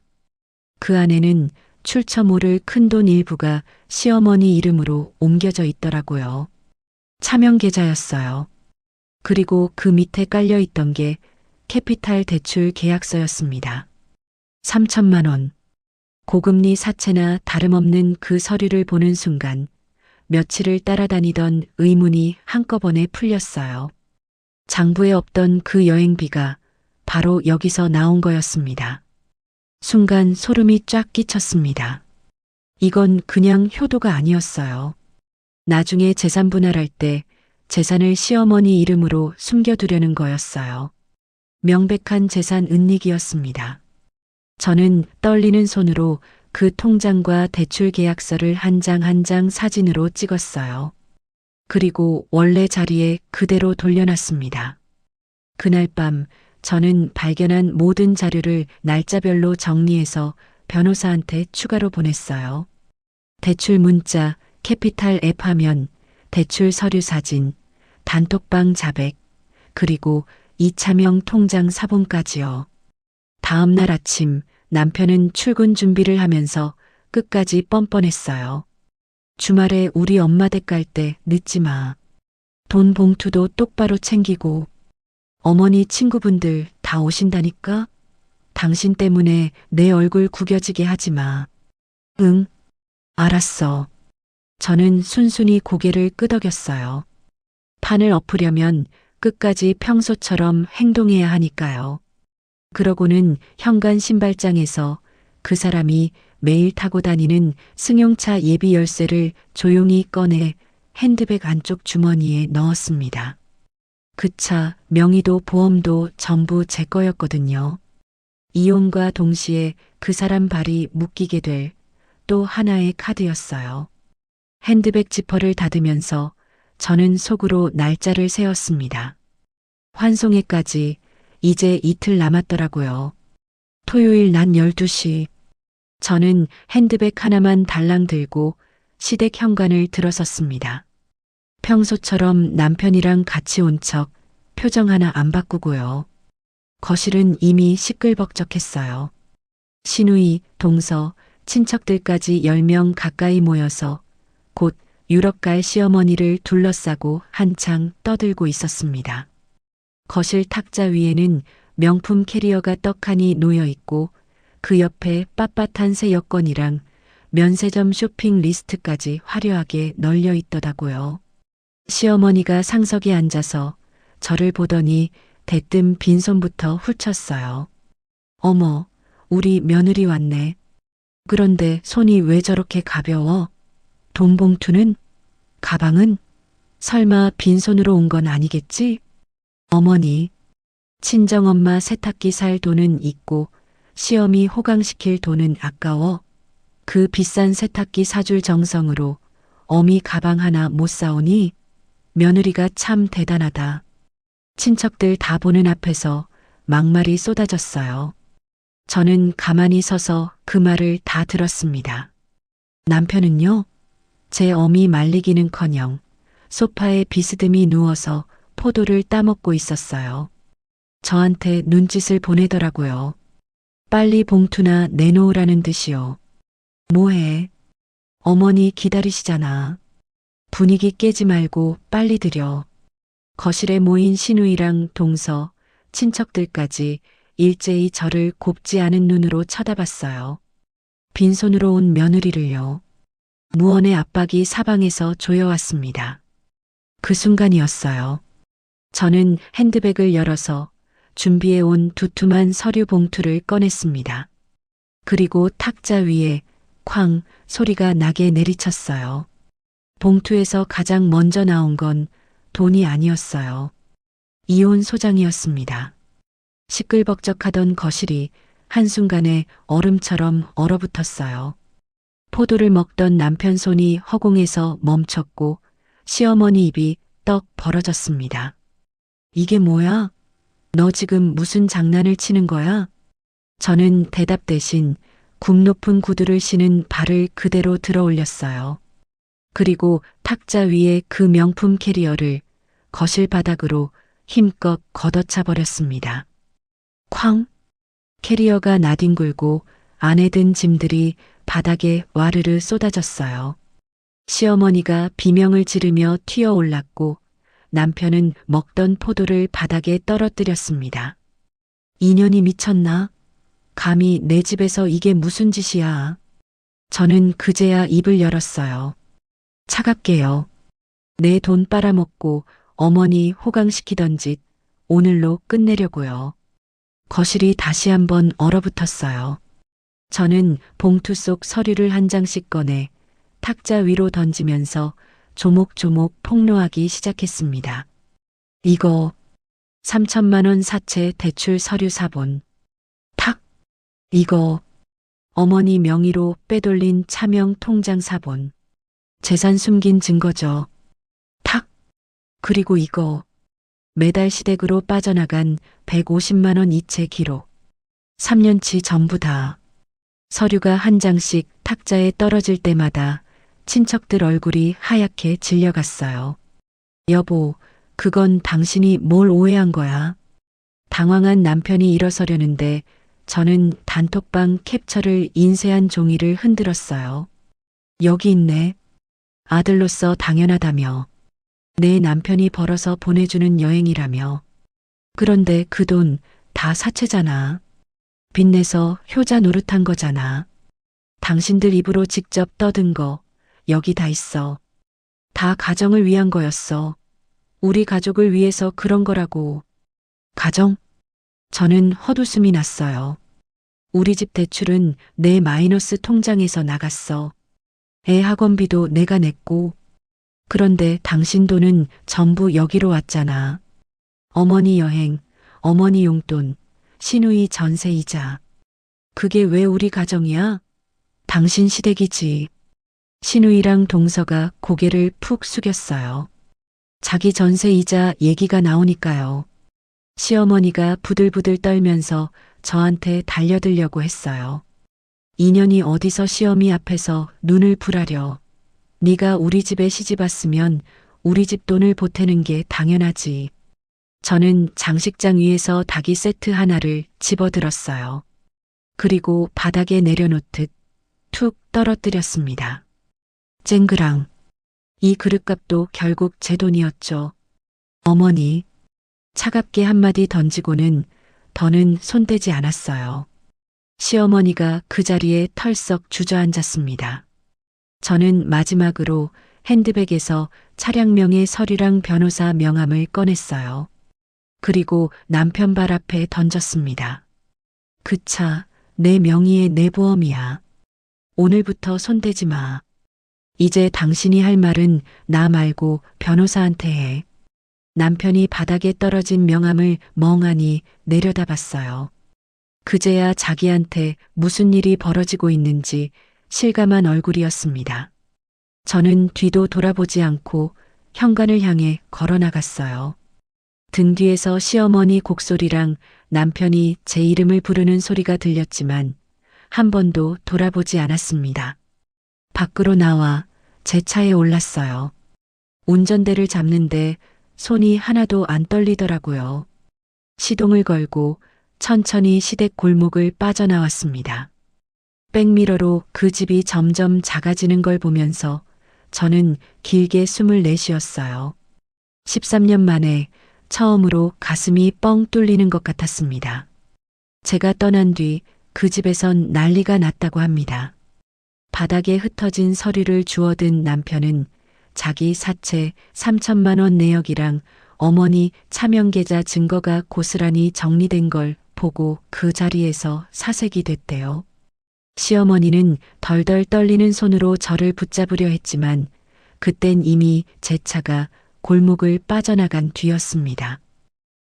그 안에는 출처 모를 큰돈 일부가 시어머니 이름으로 옮겨져 있더라고요. 차명 계좌였어요. 그리고 그 밑에 깔려 있던 게 캐피탈 대출 계약서였습니다. 3천만 원. 고금리 사채나 다름없는 그 서류를 보는 순간 며칠을 따라다니던 의문이 한꺼번에 풀렸어요. 장부에 없던 그 여행비가 바로 여기서 나온 거였습니다. 순간 소름이 쫙 끼쳤습니다. 이건 그냥 효도가 아니었어요. 나중에 재산 분할할 때 재산을 시어머니 이름으로 숨겨두려는 거였어요. 명백한 재산 은닉이었습니다. 저는 떨리는 손으로 그 통장과 대출 계약서를 한 장 한 장 사진으로 찍었어요. 그리고 원래 자리에 그대로 돌려놨습니다. 그날 밤 저는 발견한 모든 자료를 날짜별로 정리해서 변호사한테 추가로 보냈어요. 대출 문자, 캐피탈 앱 화면, 대출 서류 사진, 단톡방 자백, 그리고 이차명 통장 사본까지요. 다음 날 아침 남편은 출근 준비를 하면서 끝까지 뻔뻔했어요. 주말에 우리 엄마 댁 갈 때 늦지 마. 돈 봉투도 똑바로 챙기고 어머니 친구분들 다 오신다니까? 당신 때문에 내 얼굴 구겨지게 하지 마. 응, 알았어. 저는 순순히 고개를 끄덕였어요. 판을 엎으려면 끝까지 평소처럼 행동해야 하니까요. 그러고는 현관 신발장에서 그 사람이 매일 타고 다니는 승용차 예비 열쇠를 조용히 꺼내 핸드백 안쪽 주머니에 넣었습니다. 그 차 명의도 보험도 전부 제 거였거든요. 이혼과 동시에 그 사람 발이 묶이게 될 또 하나의 카드였어요. 핸드백 지퍼를 닫으면서 저는 속으로 날짜를 세웠습니다. 환송회까지 이제 이틀 남았더라고요. 토요일 낮 12시. 저는 핸드백 하나만 달랑 들고 시댁 현관을 들어섰습니다. 평소처럼 남편이랑 같이 온 척 표정 하나 안 바꾸고요. 거실은 이미 시끌벅적했어요. 시누이, 동서, 친척들까지 10명 가까이 모여서 곧 유럽 갈 시어머니를 둘러싸고 한창 떠들고 있었습니다. 거실 탁자 위에는 명품 캐리어가 떡하니 놓여 있고 그 옆에 빳빳한 새 여권이랑 면세점 쇼핑 리스트까지 화려하게 널려 있더라고요. 시어머니가 상석에 앉아서 저를 보더니 대뜸 빈손부터 훌쳤어요. 어머, 우리 며느리 왔네. 그런데 손이 왜 저렇게 가벼워? 돈 봉투는? 가방은? 설마 빈손으로 온 건 아니겠지? 어머니, 친정엄마 세탁기 살 돈은 있고 시어미 호강시킬 돈은 아까워. 그 비싼 세탁기 사줄 정성으로 어미 가방 하나 못 사오니 며느리가 참 대단하다. 친척들 다 보는 앞에서 막말이 쏟아졌어요. 저는 가만히 서서 그 말을 다 들었습니다. 남편은요? 제 어미 말리기는커녕 소파에 비스듬히 누워서 포도를 따먹고 있었어요. 저한테 눈짓을 보내더라고요. 빨리 봉투나 내놓으라는 듯이요. 뭐해? 어머니 기다리시잖아. 분위기 깨지 말고 빨리 드려. 거실에 모인 시누이랑 동서, 친척들까지 일제히 저를 곱지 않은 눈으로 쳐다봤어요. 빈손으로 온 며느리를요. 무언의 압박이 사방에서 조여왔습니다. 그 순간이었어요. 저는 핸드백을 열어서 준비해온 두툼한 서류 봉투를 꺼냈습니다. 그리고 탁자 위에 쾅 소리가 나게 내리쳤어요. 봉투에서 가장 먼저 나온 건 돈이 아니었어요. 이혼 소장이었습니다. 시끌벅적하던 거실이 한순간에 얼음처럼 얼어붙었어요. 포도를 먹던 남편 손이 허공에서 멈췄고 시어머니 입이 떡 벌어졌습니다. 이게 뭐야? 너 지금 무슨 장난을 치는 거야? 저는 대답 대신 굽 높은 구두를 신은 발을 그대로 들어 올렸어요. 그리고 탁자 위에 그 명품 캐리어를 거실 바닥으로 힘껏 걷어차 버렸습니다. 쾅! 캐리어가 나뒹굴고 안에 든 짐들이 바닥에 와르르 쏟아졌어요. 시어머니가 비명을 지르며 튀어 올랐고 남편은 먹던 포도를 바닥에 떨어뜨렸습니다. 인연이 미쳤나? 감히 내 집에서 이게 무슨 짓이야? 저는 그제야 입을 열었어요. 차갑게요. 내 돈 빨아먹고 어머니 호강시키던 짓 오늘로 끝내려고요. 거실이 다시 한번 얼어붙었어요. 저는 봉투 속 서류를 한 장씩 꺼내 탁자 위로 던지면서 조목조목 폭로하기 시작했습니다. 이거 3천만 원 사채 대출 서류 사본. 탁! 이거 어머니 명의로 빼돌린 차명 통장 사본. 재산 숨긴 증거죠. 탁! 그리고 이거 매달 시댁으로 빠져나간 150만 원 이체 기록. 3년치 전부 다. 서류가 한 장씩 탁자에 떨어질 때마다 친척들 얼굴이 하얗게 질려갔어요. 여보, 그건 당신이 뭘 오해한 거야? 당황한 남편이 일어서려는데 저는 단톡방 캡처를 인쇄한 종이를 흔들었어요. 여기 있네. 아들로서 당연하다며. 내 남편이 벌어서 보내주는 여행이라며. 그런데 그 돈 다 사채잖아. 빚내서 효자 노릇한 거잖아. 당신들 입으로 직접 떠든 거 여기 다 있어. 다 가정을 위한 거였어. 우리 가족을 위해서 그런 거라고. 가정? 저는 헛웃음이 났어요. 우리 집 대출은 내 마이너스 통장에서 나갔어. 애 학원비도 내가 냈고. 그런데 당신 돈은 전부 여기로 왔잖아. 어머니 여행, 어머니 용돈, 시누이 전세이자. 그게 왜 우리 가정이야? 당신 시댁이지. 시누이랑 동서가 고개를 푹 숙였어요. 자기 전세이자 얘기가 나오니까요. 시어머니가 부들부들 떨면서 저한테 달려들려고 했어요. 인연이 어디서 시어미 앞에서 눈을 불하려. 네가 우리 집에 시집 왔으면 우리 집 돈을 보태는 게 당연하지. 저는 장식장 위에서 닭이 세트 하나를 집어들었어요. 그리고 바닥에 내려놓듯 툭 떨어뜨렸습니다. 쨍그랑. 이 그릇값도 결국 제 돈이었죠. 어머니. 차갑게 한마디 던지고는 더는 손대지 않았어요. 시어머니가 그 자리에 털썩 주저앉았습니다. 저는 마지막으로 핸드백에서 차량명의 서류랑 변호사 명함을 꺼냈어요. 그리고 남편 발 앞에 던졌습니다. 그 차, 내 명의의 내 보험이야. 오늘부터 손대지 마. 이제 당신이 할 말은 나 말고 변호사한테 해. 남편이 바닥에 떨어진 명함을 멍하니 내려다봤어요. 그제야 자기한테 무슨 일이 벌어지고 있는지 실감한 얼굴이었습니다. 저는 뒤도 돌아보지 않고 현관을 향해 걸어 나갔어요. 등 뒤에서 시어머니 곡소리랑 남편이 제 이름을 부르는 소리가 들렸지만 한 번도 돌아보지 않았습니다. 밖으로 나와 제 차에 올랐어요. 운전대를 잡는데 손이 하나도 안 떨리더라고요. 시동을 걸고 천천히 시댁 골목을 빠져나왔습니다. 백미러로 그 집이 점점 작아지는 걸 보면서 저는 길게 숨을 내쉬었어요. 13년 만에 처음으로 가슴이 뻥 뚫리는 것 같았습니다. 제가 떠난 뒤 그 집에선 난리가 났다고 합니다. 바닥에 흩어진 서류를 주워든 남편은 자기 사채 3천만 원 내역이랑 어머니 차명계좌 증거가 고스란히 정리된 걸 보고 그 자리에서 사색이 됐대요. 시어머니는 덜덜 떨리는 손으로 저를 붙잡으려 했지만 그땐 이미 제 차가 골목을 빠져나간 뒤였습니다.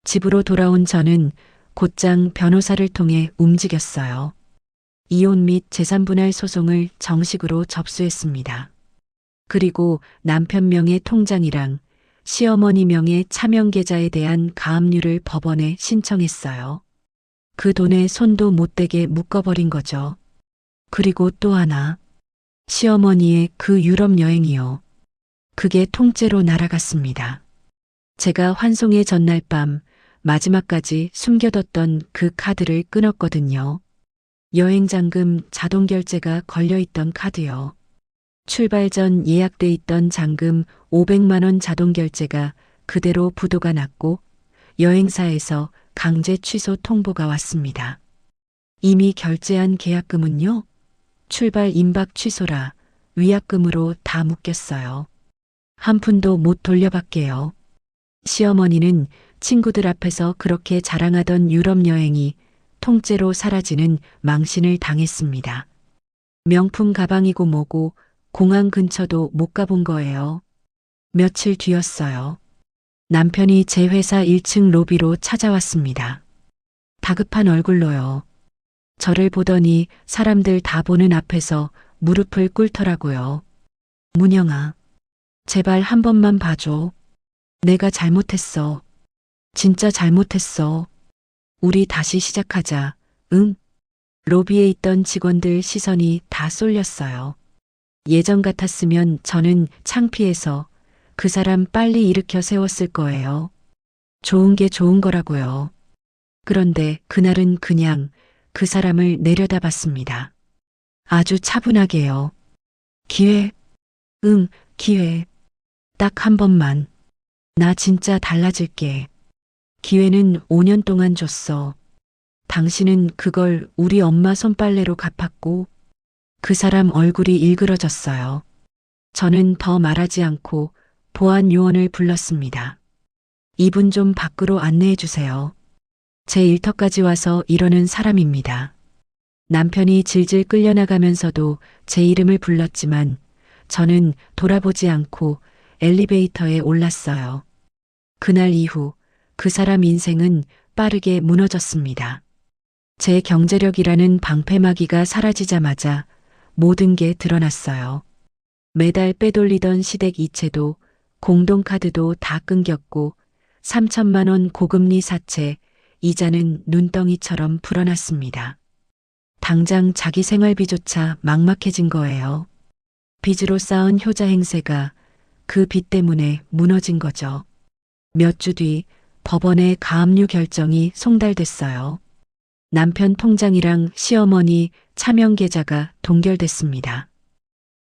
집으로 돌아온 저는 곧장 변호사를 통해 움직였어요. 이혼 및 재산분할 소송을 정식으로 접수했습니다. 그리고 남편 명의 통장이랑 시어머니 명의 차명계좌에 대한 가압류를 법원에 신청했어요. 그 돈에 손도 못 대게 묶어버린 거죠. 그리고 또 하나, 시어머니의 그 유럽 여행이요. 그게 통째로 날아갔습니다. 제가 환송의 전날 밤 마지막까지 숨겨뒀던 그 카드를 끊었거든요. 여행장금 자동결제가 걸려있던 카드요. 출발 전 예약돼 있던 장금 500만 원 자동결제가 그대로 부도가 났고 여행사에서 강제 취소 통보가 왔습니다. 이미 결제한 계약금은요? 출발 임박 취소라 위약금으로 다 묶였어요. 한 푼도 못 돌려받게요. 시어머니는 친구들 앞에서 그렇게 자랑하던 유럽 여행이 통째로 사라지는 망신을 당했습니다. 명품 가방이고 뭐고 공항 근처도 못 가본 거예요. 며칠 뒤였어요. 남편이 제 회사 1층 로비로 찾아왔습니다. 다급한 얼굴로요. 저를 보더니 사람들 다 보는 앞에서 무릎을 꿇더라고요. 문영아, 제발 한 번만 봐줘. 내가 잘못했어. 진짜 잘못했어. 우리 다시 시작하자. 응? 로비에 있던 직원들 시선이 다 쏠렸어요. 예전 같았으면 저는 창피해서 그 사람 빨리 일으켜 세웠을 거예요. 좋은 게 좋은 거라고요. 그런데 그날은 그냥 그 사람을 내려다봤습니다. 아주 차분하게요. 기회? 응, 기회. 딱 한 번만. 나 진짜 달라질게. 기회는 5년 동안 줬어. 당신은 그걸 우리 엄마 손빨래로 갚았고 그 사람 얼굴이 일그러졌어요. 저는 더 말하지 않고 보안 요원을 불렀습니다. 이분 좀 밖으로 안내해 주세요. 제 일터까지 와서 이러는 사람입니다. 남편이 질질 끌려나가면서도 제 이름을 불렀지만 저는 돌아보지 않고 엘리베이터에 올랐어요. 그날 이후 그 사람 인생은 빠르게 무너졌습니다. 제 경제력이라는 방패막이가 사라지자마자 모든 게 드러났어요. 매달 빼돌리던 시댁 이체도 공동카드도 다 끊겼고 3천만 원 고금리 사채, 이자는 눈덩이처럼 불어났습니다. 당장 자기 생활비조차 막막해진 거예요. 빚으로 쌓은 효자 행세가 그 빚 때문에 무너진 거죠. 몇 주 뒤 법원의 가압류 결정이 송달됐어요. 남편 통장이랑 시어머니 차명계좌가 동결됐습니다.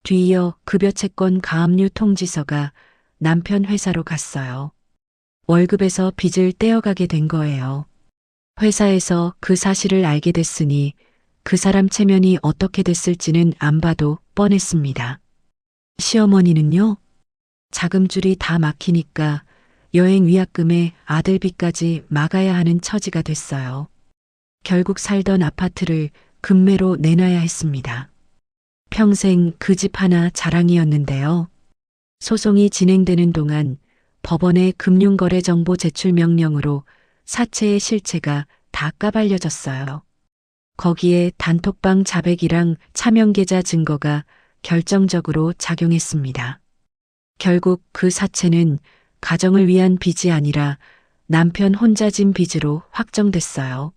뒤이어 급여채권 가압류 통지서가 남편 회사로 갔어요. 월급에서 빚을 떼어가게 된 거예요. 회사에서 그 사실을 알게 됐으니 그 사람 체면이 어떻게 됐을지는 안 봐도 뻔했습니다. 시어머니는요? 자금줄이 다 막히니까 여행 위약금에 아들비까지 막아야 하는 처지가 됐어요. 결국 살던 아파트를 급매로 내놔야 했습니다. 평생 그 집 하나 자랑이었는데요. 소송이 진행되는 동안 법원의 금융거래정보 제출 명령으로 사채의 실체가 다 까발려졌어요. 거기에 단톡방 자백이랑 차명계좌 증거가 결정적으로 작용했습니다. 결국 그 사채는 가정을 위한 빚이 아니라 남편 혼자 진 빚으로 확정됐어요.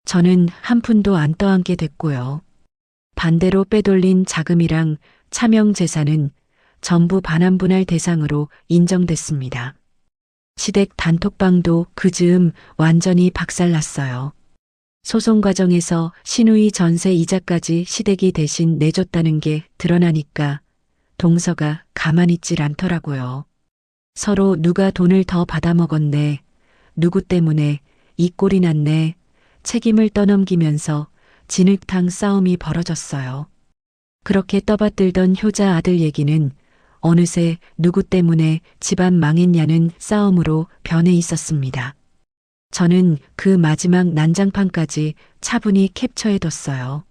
저는 한 푼도 안 떠안게 됐고요. 반대로 빼돌린 자금이랑 차명 재산은 전부 반환분할 대상으로 인정됐습니다. 시댁 단톡방도 그 즈음 완전히 박살났어요. 소송 과정에서 시누이 전세 이자까지 시댁이 대신 내줬다는 게 드러나니까 동서가 가만히 있질 않더라고요. 서로 누가 돈을 더 받아먹었네, 누구 때문에 이 꼴이 났네, 책임을 떠넘기면서 진흙탕 싸움이 벌어졌어요. 그렇게 떠받들던 효자 아들 얘기는 어느새 누구 때문에 집안 망했냐는 싸움으로 변해 있었습니다. 저는 그 마지막 난장판까지 차분히 캡처해뒀어요.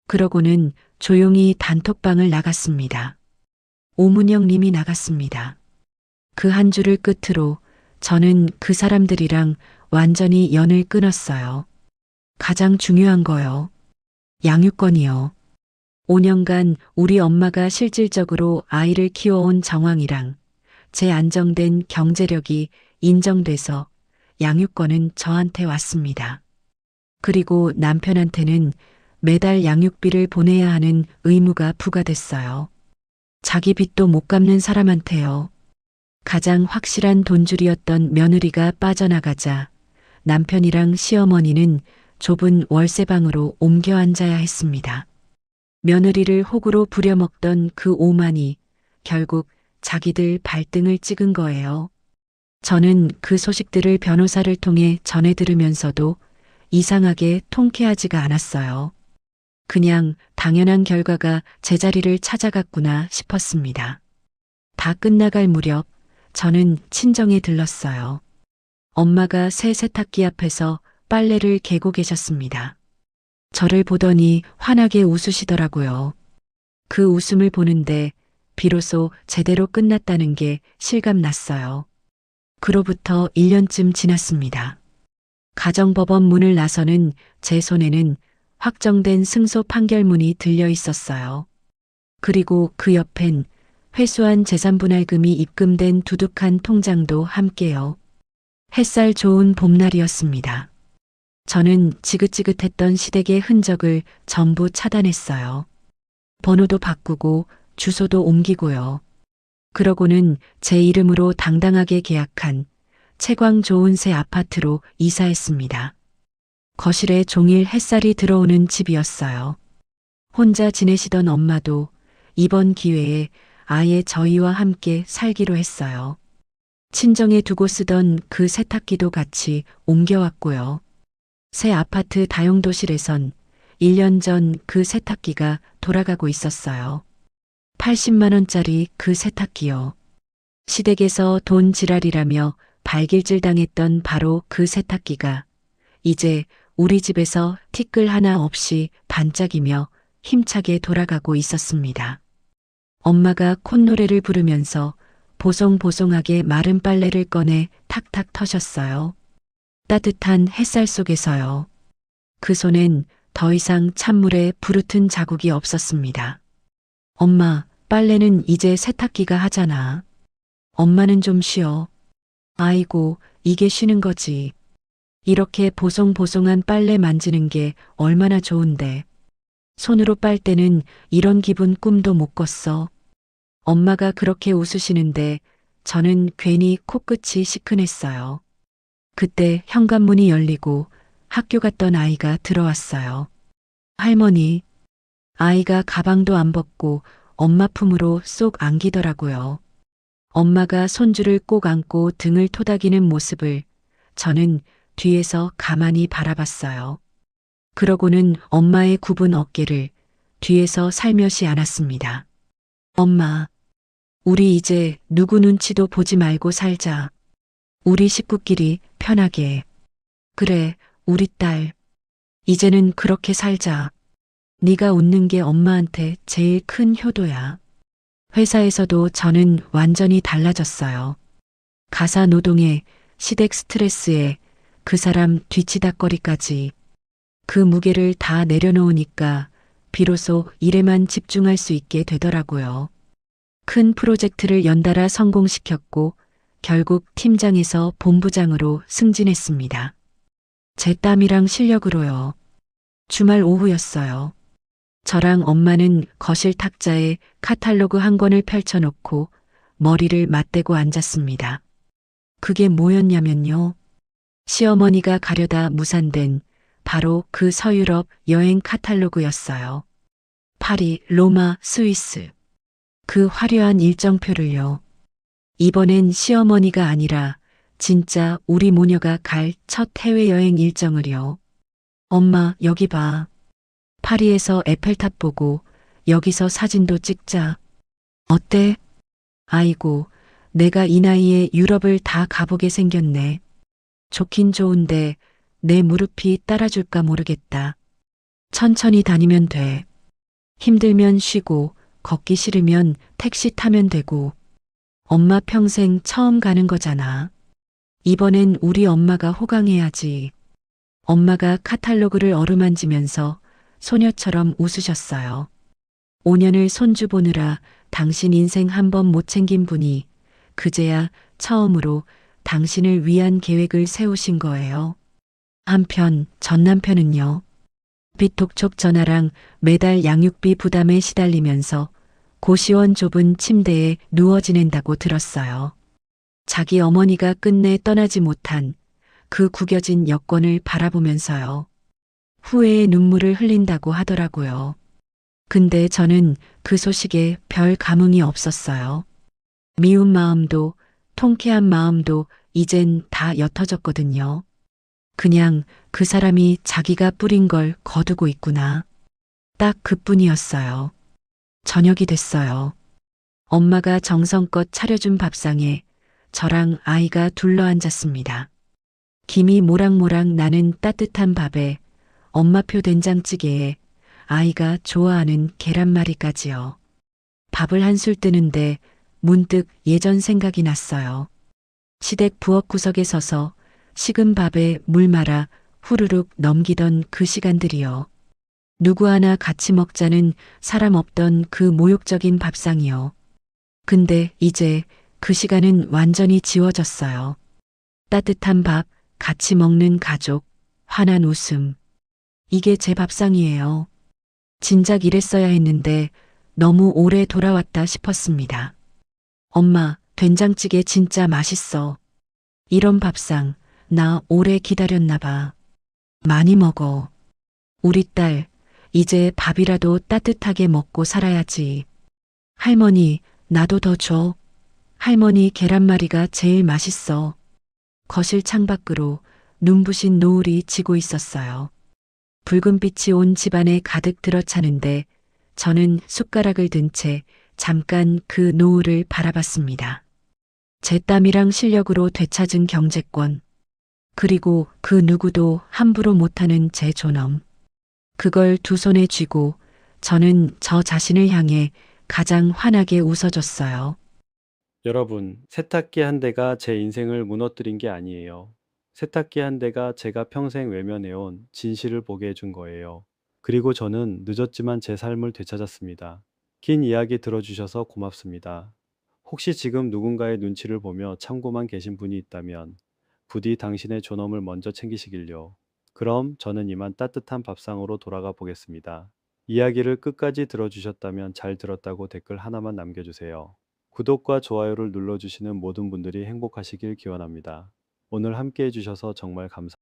그러고는 조용히 단톡방을 나갔습니다. 오문영 님이 나갔습니다. 그 한 줄을 끝으로 저는 그 사람들이랑 완전히 연을 끊었어요. 가장 중요한 거요. 양육권이요. 5년간 우리 엄마가 실질적으로 아이를 키워온 정황이랑 제 안정된 경제력이 인정돼서 양육권은 저한테 왔습니다. 그리고 남편한테는 매달 양육비를 보내야 하는 의무가 부과됐어요. 자기 빚도 못 갚는 사람한테요. 가장 확실한 돈줄이었던 며느리가 빠져나가자 남편이랑 시어머니는 좁은 월세방으로 옮겨 앉아야 했습니다. 며느리를 호구로 부려먹던 그 오만이 결국 자기들 발등을 찍은 거예요. 저는 그 소식들을 변호사를 통해 전해 들으면서도 이상하게 통쾌하지가 않았어요. 그냥 당연한 결과가 제자리를 찾아갔구나 싶었습니다. 다 끝나갈 무렵 저는 친정에 들렀어요. 엄마가 새 세탁기 앞에서 빨래를 개고 계셨습니다. 저를 보더니 환하게 웃으시더라고요. 그 웃음을 보는데 비로소 제대로 끝났다는 게 실감났어요. 그로부터 1년쯤 지났습니다. 가정법원 문을 나서는 제 손에는 확정된 승소 판결문이 들려 있었어요. 그리고 그 옆엔 회수한 재산분할금이 입금된 두둑한 통장도 함께요. 햇살 좋은 봄날이었습니다. 저는 지긋지긋했던 시댁의 흔적을 전부 차단했어요. 번호도 바꾸고 주소도 옮기고요. 그러고는 제 이름으로 당당하게 계약한 채광 좋은 새 아파트로 이사했습니다. 거실에 종일 햇살이 들어오는 집이었어요. 혼자 지내시던 엄마도 이번 기회에 아예 저희와 함께 살기로 했어요. 친정에 두고 쓰던 그 세탁기도 같이 옮겨왔고요. 새 아파트 다용도실에선 1년 전 그 세탁기가 돌아가고 있었어요. 80만 원짜리 그 세탁기요. 시댁에서 돈 지랄이라며 발길질 당했던 바로 그 세탁기가 이제 우리 집에서 티끌 하나 없이 반짝이며 힘차게 돌아가고 있었습니다. 엄마가 콧노래를 부르면서 보송보송하게 마른 빨래를 꺼내 탁탁 터셨어요. 따뜻한 햇살 속에서요. 그 손엔 더 이상 찬물에 부르튼 자국이 없었습니다. 엄마, 빨래는 이제 세탁기가 하잖아. 엄마는 좀 쉬어. 아이고, 이게 쉬는 거지. 이렇게 보송보송한 빨래 만지는 게 얼마나 좋은데. 손으로 빨 때는 이런 기분 꿈도 못 꿨어. 엄마가 그렇게 웃으시는데 저는 괜히 코끝이 시큰했어요. 그때 현관문이 열리고 학교 갔던 아이가 들어왔어요. 할머니, 아이가 가방도 안 벗고 엄마 품으로 쏙 안기더라고요. 엄마가 손주를 꼭 안고 등을 토닥이는 모습을 저는 뒤에서 가만히 바라봤어요. 그러고는 엄마의 굽은 어깨를 뒤에서 살며시 안았습니다. 엄마, 우리 이제 누구 눈치도 보지 말고 살자. 우리 식구끼리 편하게. 그래, 우리 딸. 이제는 그렇게 살자. 네가 웃는 게 엄마한테 제일 큰 효도야. 회사에서도 저는 완전히 달라졌어요. 가사 노동에, 시댁 스트레스에, 그 사람 뒤치다꺼리까지 그 무게를 다 내려놓으니까 비로소 일에만 집중할 수 있게 되더라고요. 큰 프로젝트를 연달아 성공시켰고 결국 팀장에서 본부장으로 승진했습니다. 제 땀이랑 실력으로요. 주말 오후였어요. 저랑 엄마는 거실 탁자에 카탈로그 한 권을 펼쳐놓고 머리를 맞대고 앉았습니다. 그게 뭐였냐면요. 시어머니가 가려다 무산된 바로 그 서유럽 여행 카탈로그였어요. 파리, 로마, 스위스. 그 화려한 일정표를요. 이번엔 시어머니가 아니라 진짜 우리 모녀가 갈 첫 해외여행 일정을요. 엄마, 여기 봐. 파리에서 에펠탑 보고 여기서 사진도 찍자. 어때? 아이고, 내가 이 나이에 유럽을 다 가보게 생겼네. 좋긴 좋은데 내 무릎이 따라줄까 모르겠다. 천천히 다니면 돼. 힘들면 쉬고 걷기 싫으면 택시 타면 되고. 엄마 평생 처음 가는 거잖아. 이번엔 우리 엄마가 호강해야지. 엄마가 카탈로그를 어루만지면서 소녀처럼 웃으셨어요. 5년을 손주 보느라 당신 인생 한 번 못 챙긴 분이 그제야 처음으로 당신을 위한 계획을 세우신 거예요. 한편 전 남편은요. 빚독촉 전화랑 매달 양육비 부담에 시달리면서 고시원 좁은 침대에 누워 지낸다고 들었어요. 자기 어머니가 끝내 떠나지 못한 그 구겨진 여권을 바라보면서요. 후회의 눈물을 흘린다고 하더라고요. 근데 저는 그 소식에 별 감흥이 없었어요. 미운 마음도 통쾌한 마음도 이젠 다 옅어졌거든요. 그냥 그 사람이 자기가 뿌린 걸 거두고 있구나. 딱 그뿐이었어요. 저녁이 됐어요. 엄마가 정성껏 차려준 밥상에 저랑 아이가 둘러앉았습니다. 김이 모락모락 나는 따뜻한 밥에 엄마표 된장찌개에 아이가 좋아하는 계란말이까지요. 밥을 한술 뜨는데 문득 예전 생각이 났어요. 시댁 부엌 구석에 서서 식은 밥에 물 말아 후루룩 넘기던 그 시간들이요. 누구 하나 같이 먹자는 사람 없던 그 모욕적인 밥상이요. 근데 이제 그 시간은 완전히 지워졌어요. 따뜻한 밥, 같이 먹는 가족, 환한 웃음. 이게 제 밥상이에요. 진작 이랬어야 했는데 너무 오래 돌아왔다 싶었습니다. 엄마, 된장찌개 진짜 맛있어. 이런 밥상, 나 오래 기다렸나 봐. 많이 먹어. 우리 딸, 이제 밥이라도 따뜻하게 먹고 살아야지. 할머니, 나도 더 줘. 할머니 계란말이가 제일 맛있어. 거실 창밖으로 눈부신 노을이 지고 있었어요. 붉은 빛이 온 집안에 가득 들어차는데 저는 숟가락을 든 채 잠깐 그 노을을 바라봤습니다. 제 땀이랑 실력으로 되찾은 경제권, 그리고 그 누구도 함부로 못하는 제 존엄. 그걸 두 손에 쥐고 저는 저 자신을 향해 가장 환하게 웃어줬어요. 여러분, 세탁기 한 대가 제 인생을 무너뜨린 게 아니에요. 세탁기 한 대가 제가 평생 외면해온 진실을 보게 해준 거예요. 그리고 저는 늦었지만 제 삶을 되찾았습니다. 긴 이야기 들어주셔서 고맙습니다. 혹시 지금 누군가의 눈치를 보며 참고만 계신 분이 있다면 부디 당신의 존엄을 먼저 챙기시길요. 그럼 저는 이만 따뜻한 밥상으로 돌아가 보겠습니다. 이야기를 끝까지 들어주셨다면 잘 들었다고 댓글 하나만 남겨주세요. 구독과 좋아요를 눌러주시는 모든 분들이 행복하시길 기원합니다. 오늘 함께 해주셔서 정말 감사합니다.